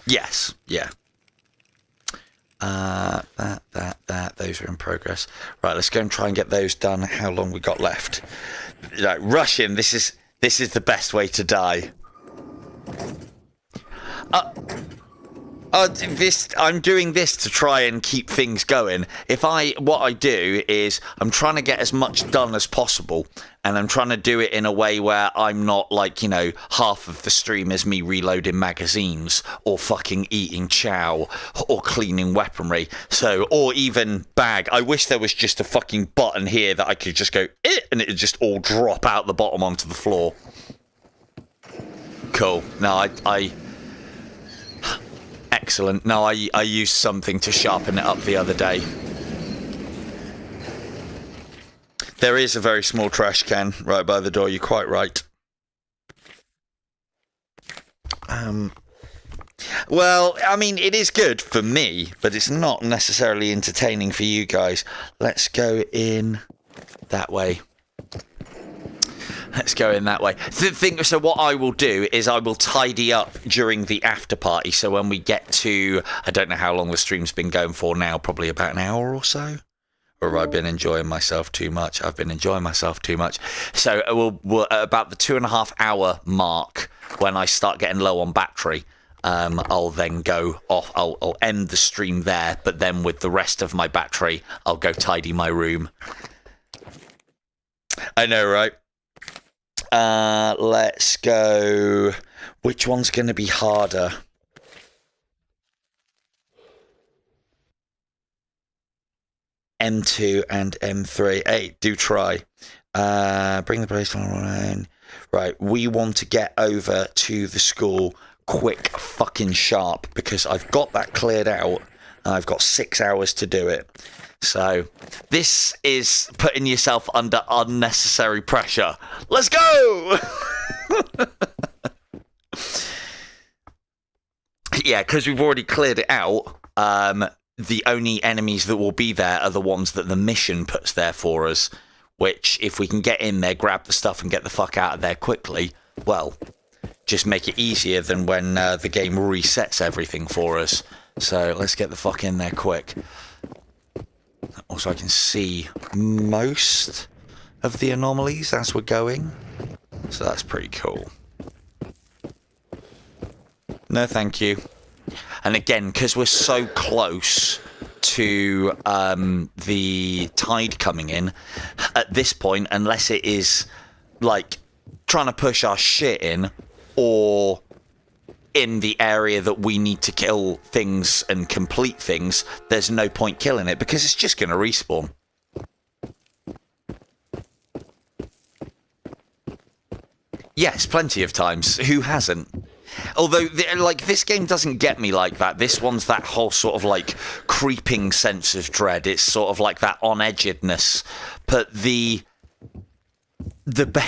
Yes, yeah. Those are in progress. Right, let's go and try and get those done. How long we got left? Like, rush in. This is the best way to die. I'm doing this to try and keep things going. What I do is I'm trying to get as much done as possible, and I'm trying to do it in a way where I'm not like, half of the stream is me reloading magazines or fucking eating chow or cleaning weaponry. Or even bag. I wish there was just a fucking button here that I could just go, and it would just all drop out the bottom onto the floor. Cool. No, excellent. No, I used something to sharpen it up the other day. There is a very small trash can right by the door. You're quite right. Well, I mean, it is good for me, but it's not necessarily entertaining for you guys. Let's go in that way. Let's go in that way. So what I will do is I will tidy up during the after party. So when we get to, I don't know how long the stream's been going for now, probably about an hour or so. Or have I been enjoying myself too much? I've been enjoying myself too much. So we'll about the 2.5 hour mark, when I start getting low on battery, I'll then go off. I'll end the stream there, but then with the rest of my battery, I'll go tidy my room. I know, right? Let's go. Which one's going to be harder? M2 and M3. Hey, do try. Bring the place online. Right, we want to get over to the school quick fucking sharp, because I've got that cleared out and I've got 6 hours to do it. So this is putting yourself under unnecessary pressure. Let's go! Yeah, because we've already cleared it out. The only enemies that will be there are the ones that the mission puts there for us, which if we can get in there, grab the stuff and get the fuck out of there quickly, well, just make it easier than when the game resets everything for us. So let's get the fuck in there quick. Also, I can see most of the anomalies as we're going, so that's pretty cool. No, thank you. And again, because we're so close to the tide coming in, at this point, unless it is like trying to push our shit in, or in the area that we need to kill things and complete things, there's no point killing it because it's just going to respawn. Yes, plenty of times. Who hasn't? Although, this game doesn't get me like that. This one's that whole sort of, creeping sense of dread. It's sort of like that on-edgedness. But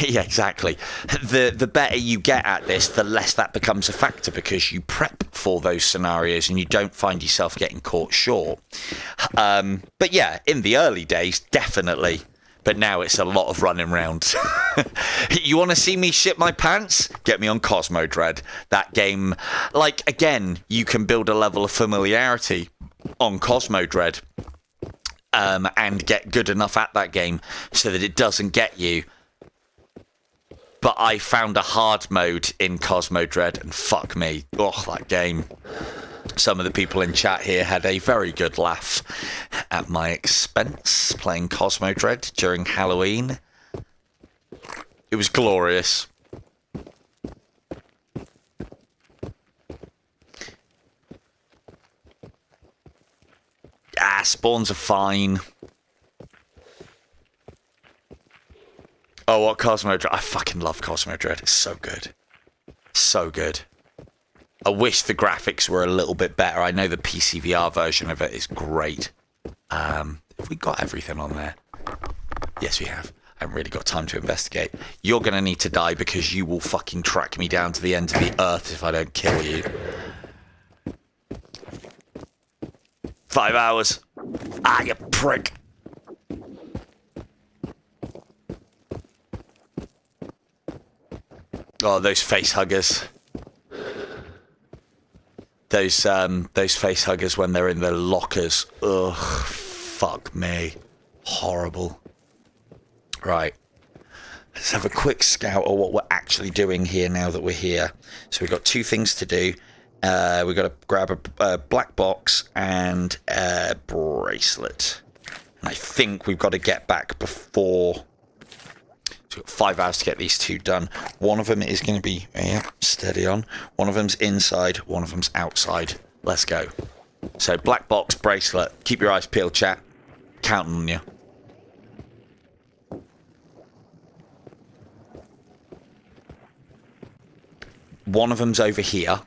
yeah, exactly. The better you get at this, the less that becomes a factor, because you prep for those scenarios and you don't find yourself getting caught short. But yeah, in the early days, definitely. But now it's a lot of running around. You want to see me shit my pants? Get me on Cosmo Dread. That game, again, you can build a level of familiarity on Cosmo Dread and get good enough at that game so that it doesn't get you. But I found a hard mode in Cosmo Dread, and fuck me. Oh, that game. Some of the people in chat here had a very good laugh at my expense playing Cosmo Dread during Halloween. It was glorious. Spawns are fine. Oh, what Cosmo Dread? I fucking love Cosmo Dread. It's so good. So good. I wish the graphics were a little bit better. I know the PCVR version of it is great. Have we got everything on there? Yes, we have. I haven't really got time to investigate. You're going to need to die because you will fucking track me down to the end of the earth if I don't kill you. 5 hours. Ah, you prick. Oh, those face huggers. Those face huggers when they're in their lockers. Ugh, fuck me. Horrible. Right. Let's have a quick scout of what we're actually doing here now that we're here. So we've got 2 things to do. We've got to grab a black box and a bracelet. And I think we've got to get back before... So we've got 5 hours to get these 2 done. One of them is going to be... Yeah, steady on. One of them's inside, one of them's outside. Let's go. So, black box, bracelet. Keep your eyes peeled, chat. Counting on you. One of them's over here.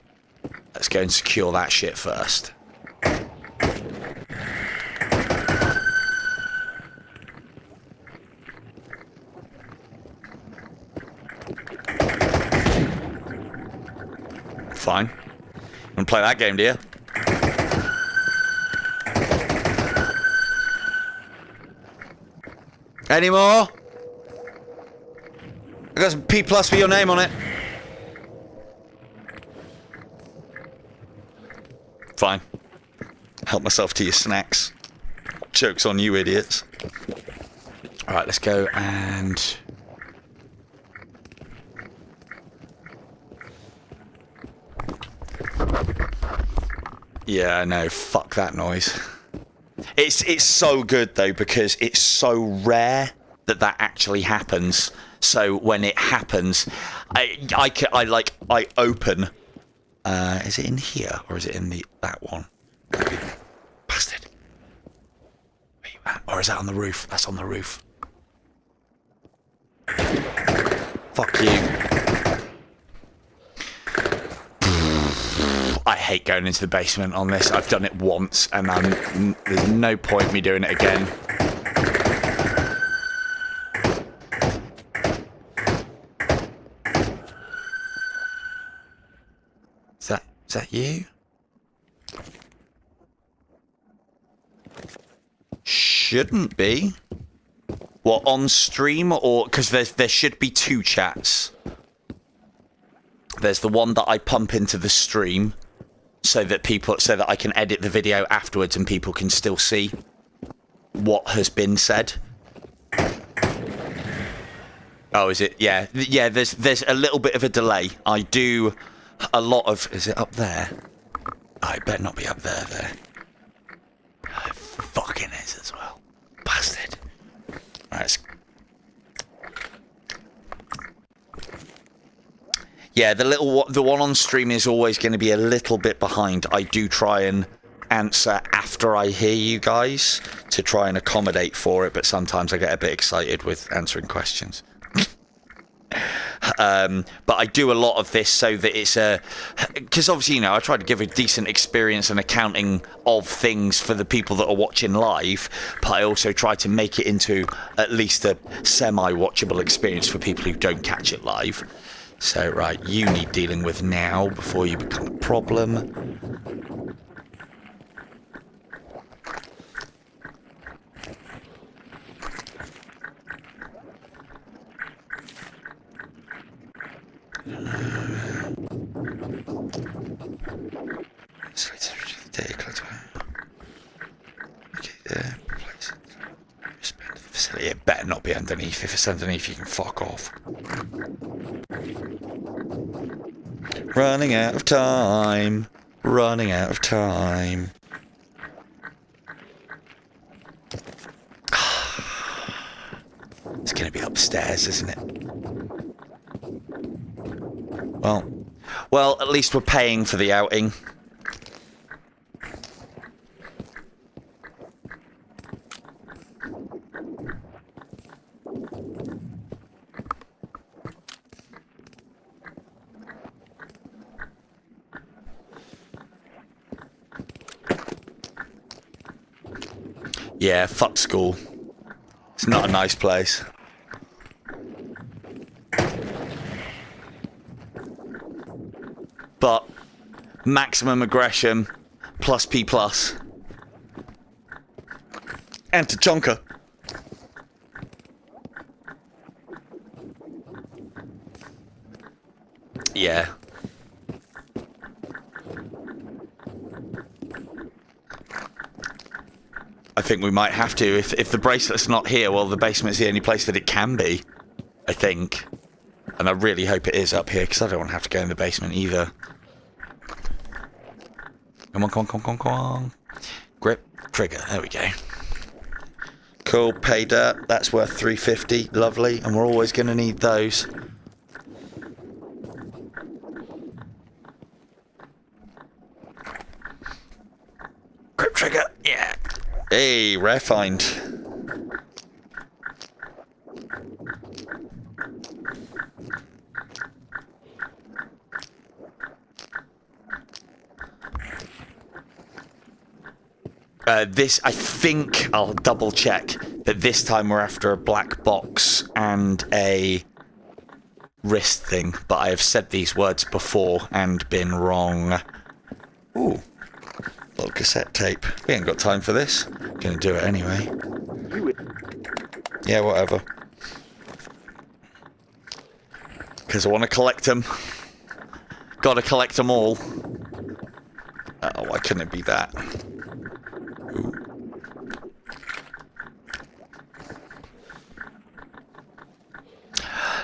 Let's go and secure that shit first. Fine. Wanna play that game, do you? Any more? I got some P+ for your name on it. Fine. Help myself to your snacks. Joke's on you, idiots. Alright, let's go and... Yeah, no, fuck that noise. It's so good, though, because it's so rare that actually happens. So when it happens, I open... is it in here or is it in that one? Bastard. Where you at? Or is that on the roof? That's on the roof. Fuck you. I hate going into the basement on this. I've done it once and there's no point me doing it again. Is that you? Shouldn't be. What, on stream or... Because there should be 2 chats. There's the one that I pump into the stream so that I can edit the video afterwards and people can still see what has been said. Oh, is it? Yeah. Yeah, there's a little bit of a delay. I do a lot of... Is it up there? Oh, it better not be up there. Oh, it fucking is as well. Bastard. Right, yeah, the one on stream is always going to be a little bit behind. I do try and answer after I hear you guys to try and accommodate for it, but sometimes I get a bit excited with answering questions. But I do a lot of this so that it's because obviously, you know, I try to give a decent experience and accounting of things for the people that are watching live, but I also try to make it into at least a semi-watchable experience for people who don't catch it live. So, right, you need dealing with now before you become a problem. Okay, there. Place it. Respect the facility. It better not be underneath. If it's underneath, you can fuck off. Running out of time. Running out of time. It's going to be upstairs, isn't it? Well, at least we're paying for the outing. Yeah, fuck school. It's not a nice place. But maximum aggression plus P+. And Tachonka. Yeah. I think we might have to. If the bracelet's not here, well, the basement's the only place that it can be, I think. And I really hope it is up here, because I don't want to have to go in the basement either. Come on, come on, come on, come on, come on. Grip, trigger. There we go. Cool, pay dirt. That's worth 350. Lovely. And we're always going to need those. Grip trigger. Yeah. Hey, rare find. This, I think, I'll double check that this time we're after a black box and a wrist thing, but I have said these words before and been wrong. Ooh, little cassette tape. We ain't got time for this. Gonna do it anyway. Yeah, whatever. Because I want to collect them. Gotta collect them all. Oh, why couldn't it be that? Ooh.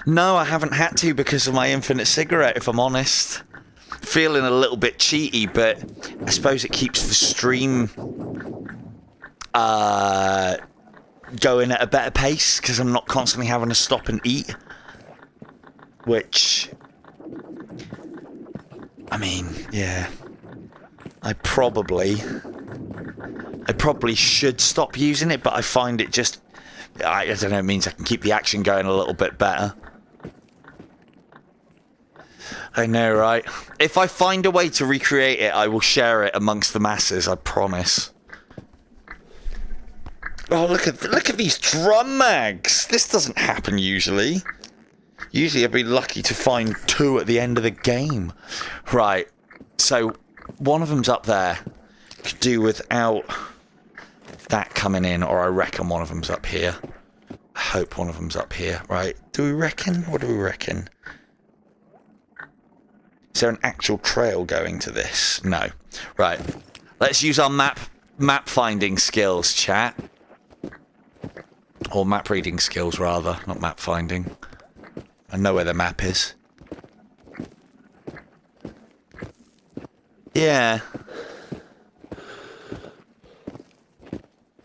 No, I haven't had to because of my infinite cigarette, if I'm honest. Feeling a little bit cheaty, but I suppose it keeps the stream going at a better pace because I'm not constantly having to stop and eat. Which, I mean, yeah. I probably should stop using it, but I find it just, I don't know, it means I can keep the action going a little bit better. I know, right? If I find a way to recreate it, I will share it amongst the masses, I promise. Oh, look at these drum mags. This doesn't happen usually. Usually I'd be lucky to find 2 at the end of the game. Right, so one of them's up there. Could do without that coming in, or I reckon one of them's up here. I hope one of them's up here. Right, do we reckon? What do we reckon? Is there an actual trail going to this? No. Right, let's use our map finding skills, chat. Or map reading skills, rather, not map finding. I know where the map is. Yeah.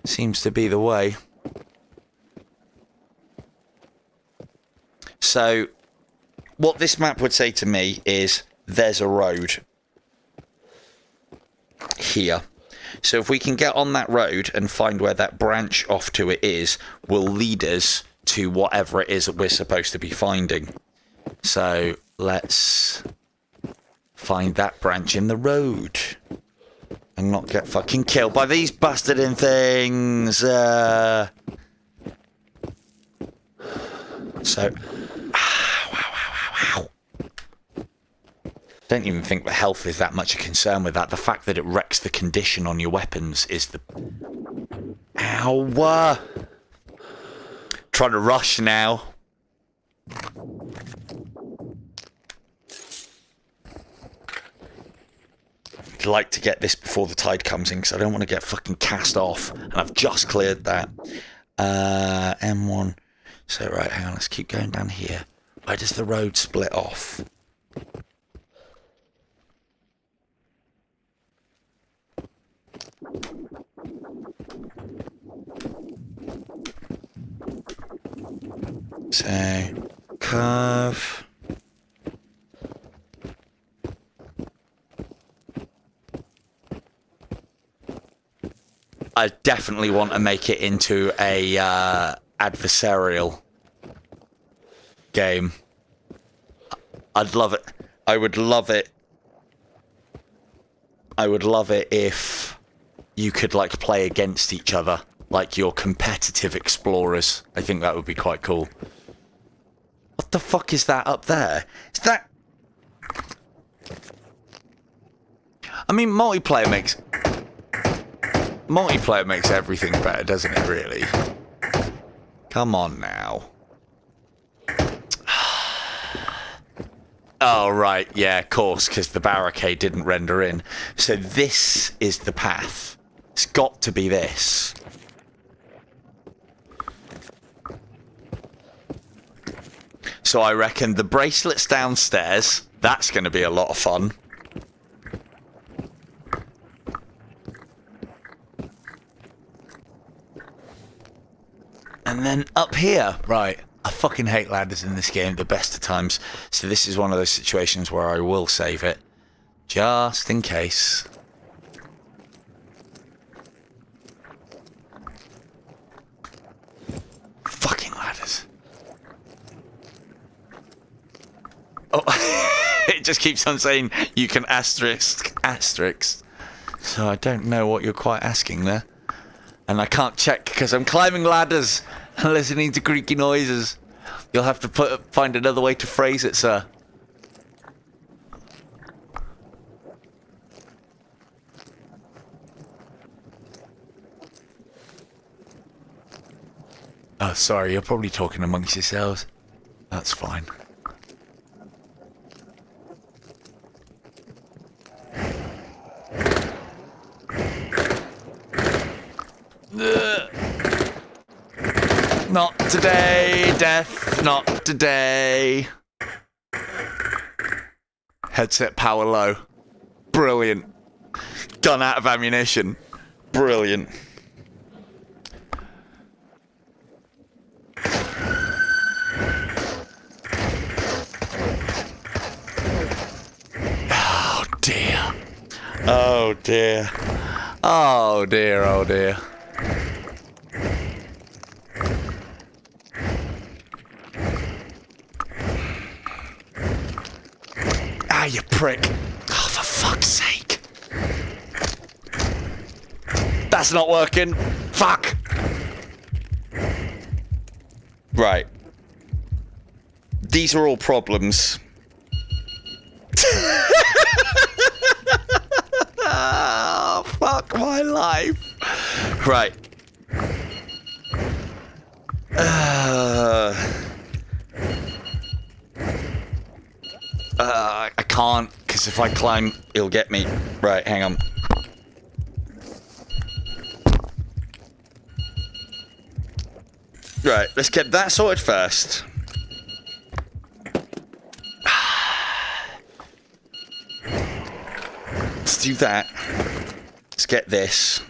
Seems to be the way. So, what this map would say to me is, there's a road here. So if we can get on that road and find where that branch off to it is, will lead us to whatever it is that we're supposed to be finding. So let's find that branch in the road and not get fucking killed by these bastarding things. So, wow. Don't even think the health is that much a concern with that. The fact that it wrecks the condition on your weapons is the... Ow! Trying to rush now. I'd like to get this before the tide comes in because I don't want to get fucking cast off. And I've just cleared that. M1. So, right, hang on. Let's keep going down here. Where does the road split off? So, curve. I definitely want to make it into a adversarial game. I'd love it. I would love it. I would love it if you could, like, play against each other. Like your competitive explorers. I think that would be quite cool. What the fuck is that up there? Is that... I mean, multiplayer makes everything better, doesn't it, really? Come on now. Oh, right, yeah, of course, because the barricade didn't render in. So this is the path. It's got to be this. So I reckon the bracelet's downstairs. That's going to be a lot of fun. And then up here, right, I fucking hate ladders in this game, the best of times. So this is one of those situations where I will save it, just in case. Fucking ladders. Oh, it just keeps on saying you can asterisk. So I don't know what you're quite asking there. And I can't check because I'm climbing ladders and listening to creaky noises. You'll have to find another way to phrase it, sir. Oh, sorry, you're probably talking amongst yourselves. That's fine. Not today, death, not today. Headset power low. Brilliant. Gun out of ammunition. Brilliant. Oh dear. Oh dear. Oh dear, oh dear. Ah, you prick. Oh, for fuck's sake. That's not working. Fuck. Right. These are all problems. Oh, fuck my life. Right. I can't, because if I climb, it'll get me. Right, hang on. Right, let's get that sorted first. Let's do that. Let's get this.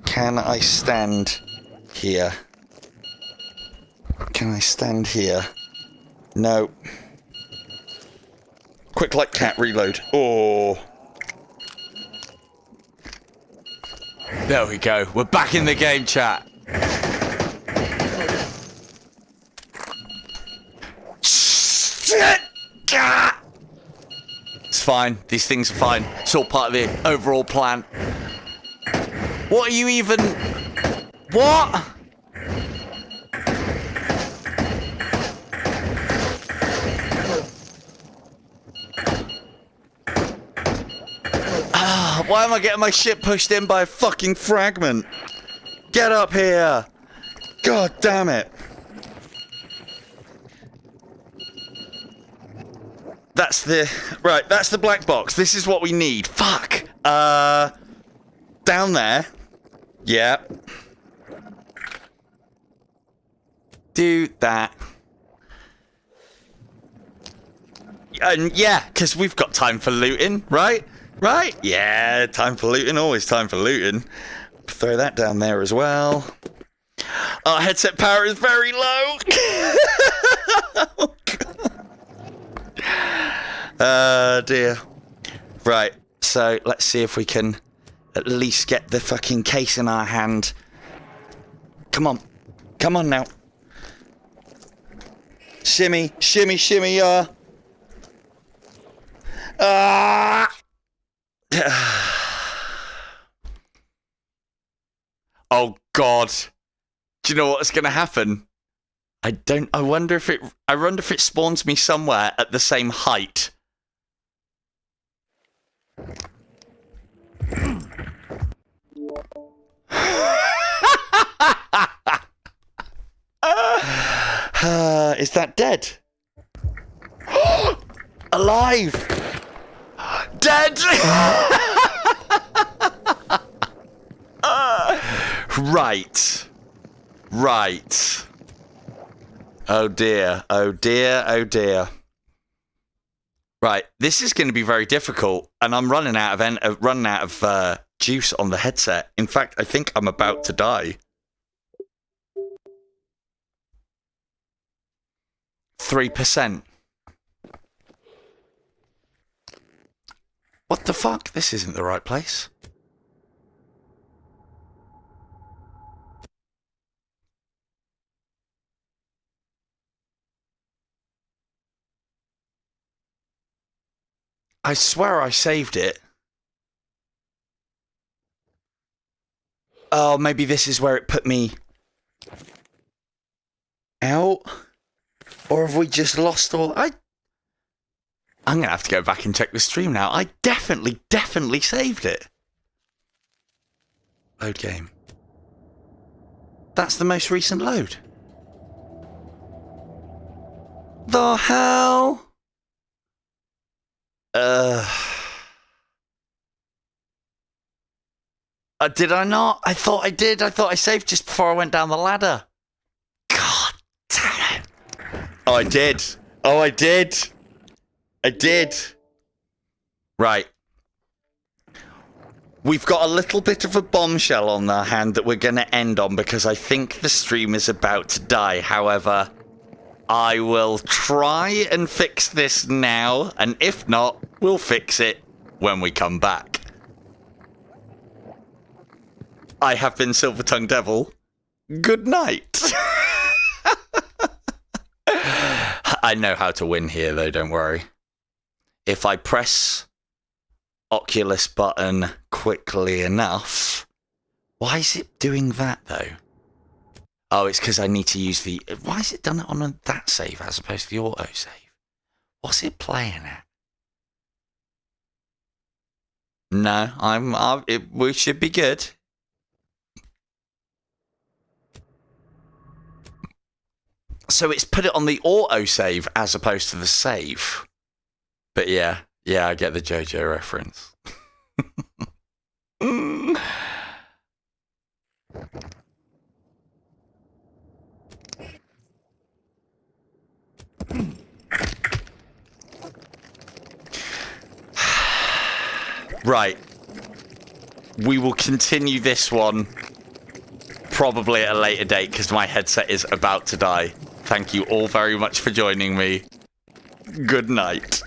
Can I stand here? Can I stand here? No. Quick like cat reload. Oh. There we go. We're back in the game, chat. It's fine. These things are fine. It's all part of the overall plan. What are you even... What? Why am I getting my shit pushed in by a fucking fragment? Get up here! God damn it! That's the... Right, that's the black box. This is what we need. Fuck! Down there. Yeah. Do that. And yeah, because we've got time for looting, right? Right? Yeah, time for looting. Always time for looting. Throw that down there as well. Our headset power is very low. Oh, dear. Right, so let's see if we can at least get the fucking case in our hand. Come on. Come on now. Shimmy, shimmy, shimmy, Oh God. Do you know what's gonna happen? I wonder if it spawns me somewhere at the same height. Is that dead? Alive! Dead! Right. Right. Oh dear. Oh dear. Oh dear. Right. This is going to be very difficult, and I'm running out of juice on the headset. In fact, I think I'm about to die. 3%. What the fuck? This isn't the right place. I swear I saved it. Oh, maybe this is where it put me out? Or have we just lost all... I'm going to have to go back and check the stream now. I definitely saved it. Load game. That's the most recent load. The hell? Did I not? I thought I did. I thought I saved just before I went down the ladder. God damn it. Oh, I did. Oh, I did. I did. Right. We've got a little bit of a bombshell on our hand that we're going to end on because I think the stream is about to die. However, I will try and fix this now, and if not, we'll fix it when we come back. I have been Silver Tongue Devil. Good night. I know how to win here, though, don't worry. If I press Oculus button quickly enough... Why is it doing that, though? Oh, it's because I need to use the... Why has it done it on that save as opposed to the auto-save? What's it playing at? No, we should be good. So it's put it on the auto-save as opposed to the save. But yeah, I get the JoJo reference. Right. We will continue this one probably at a later date because my headset is about to die. Thank you all very much for joining me. Good night.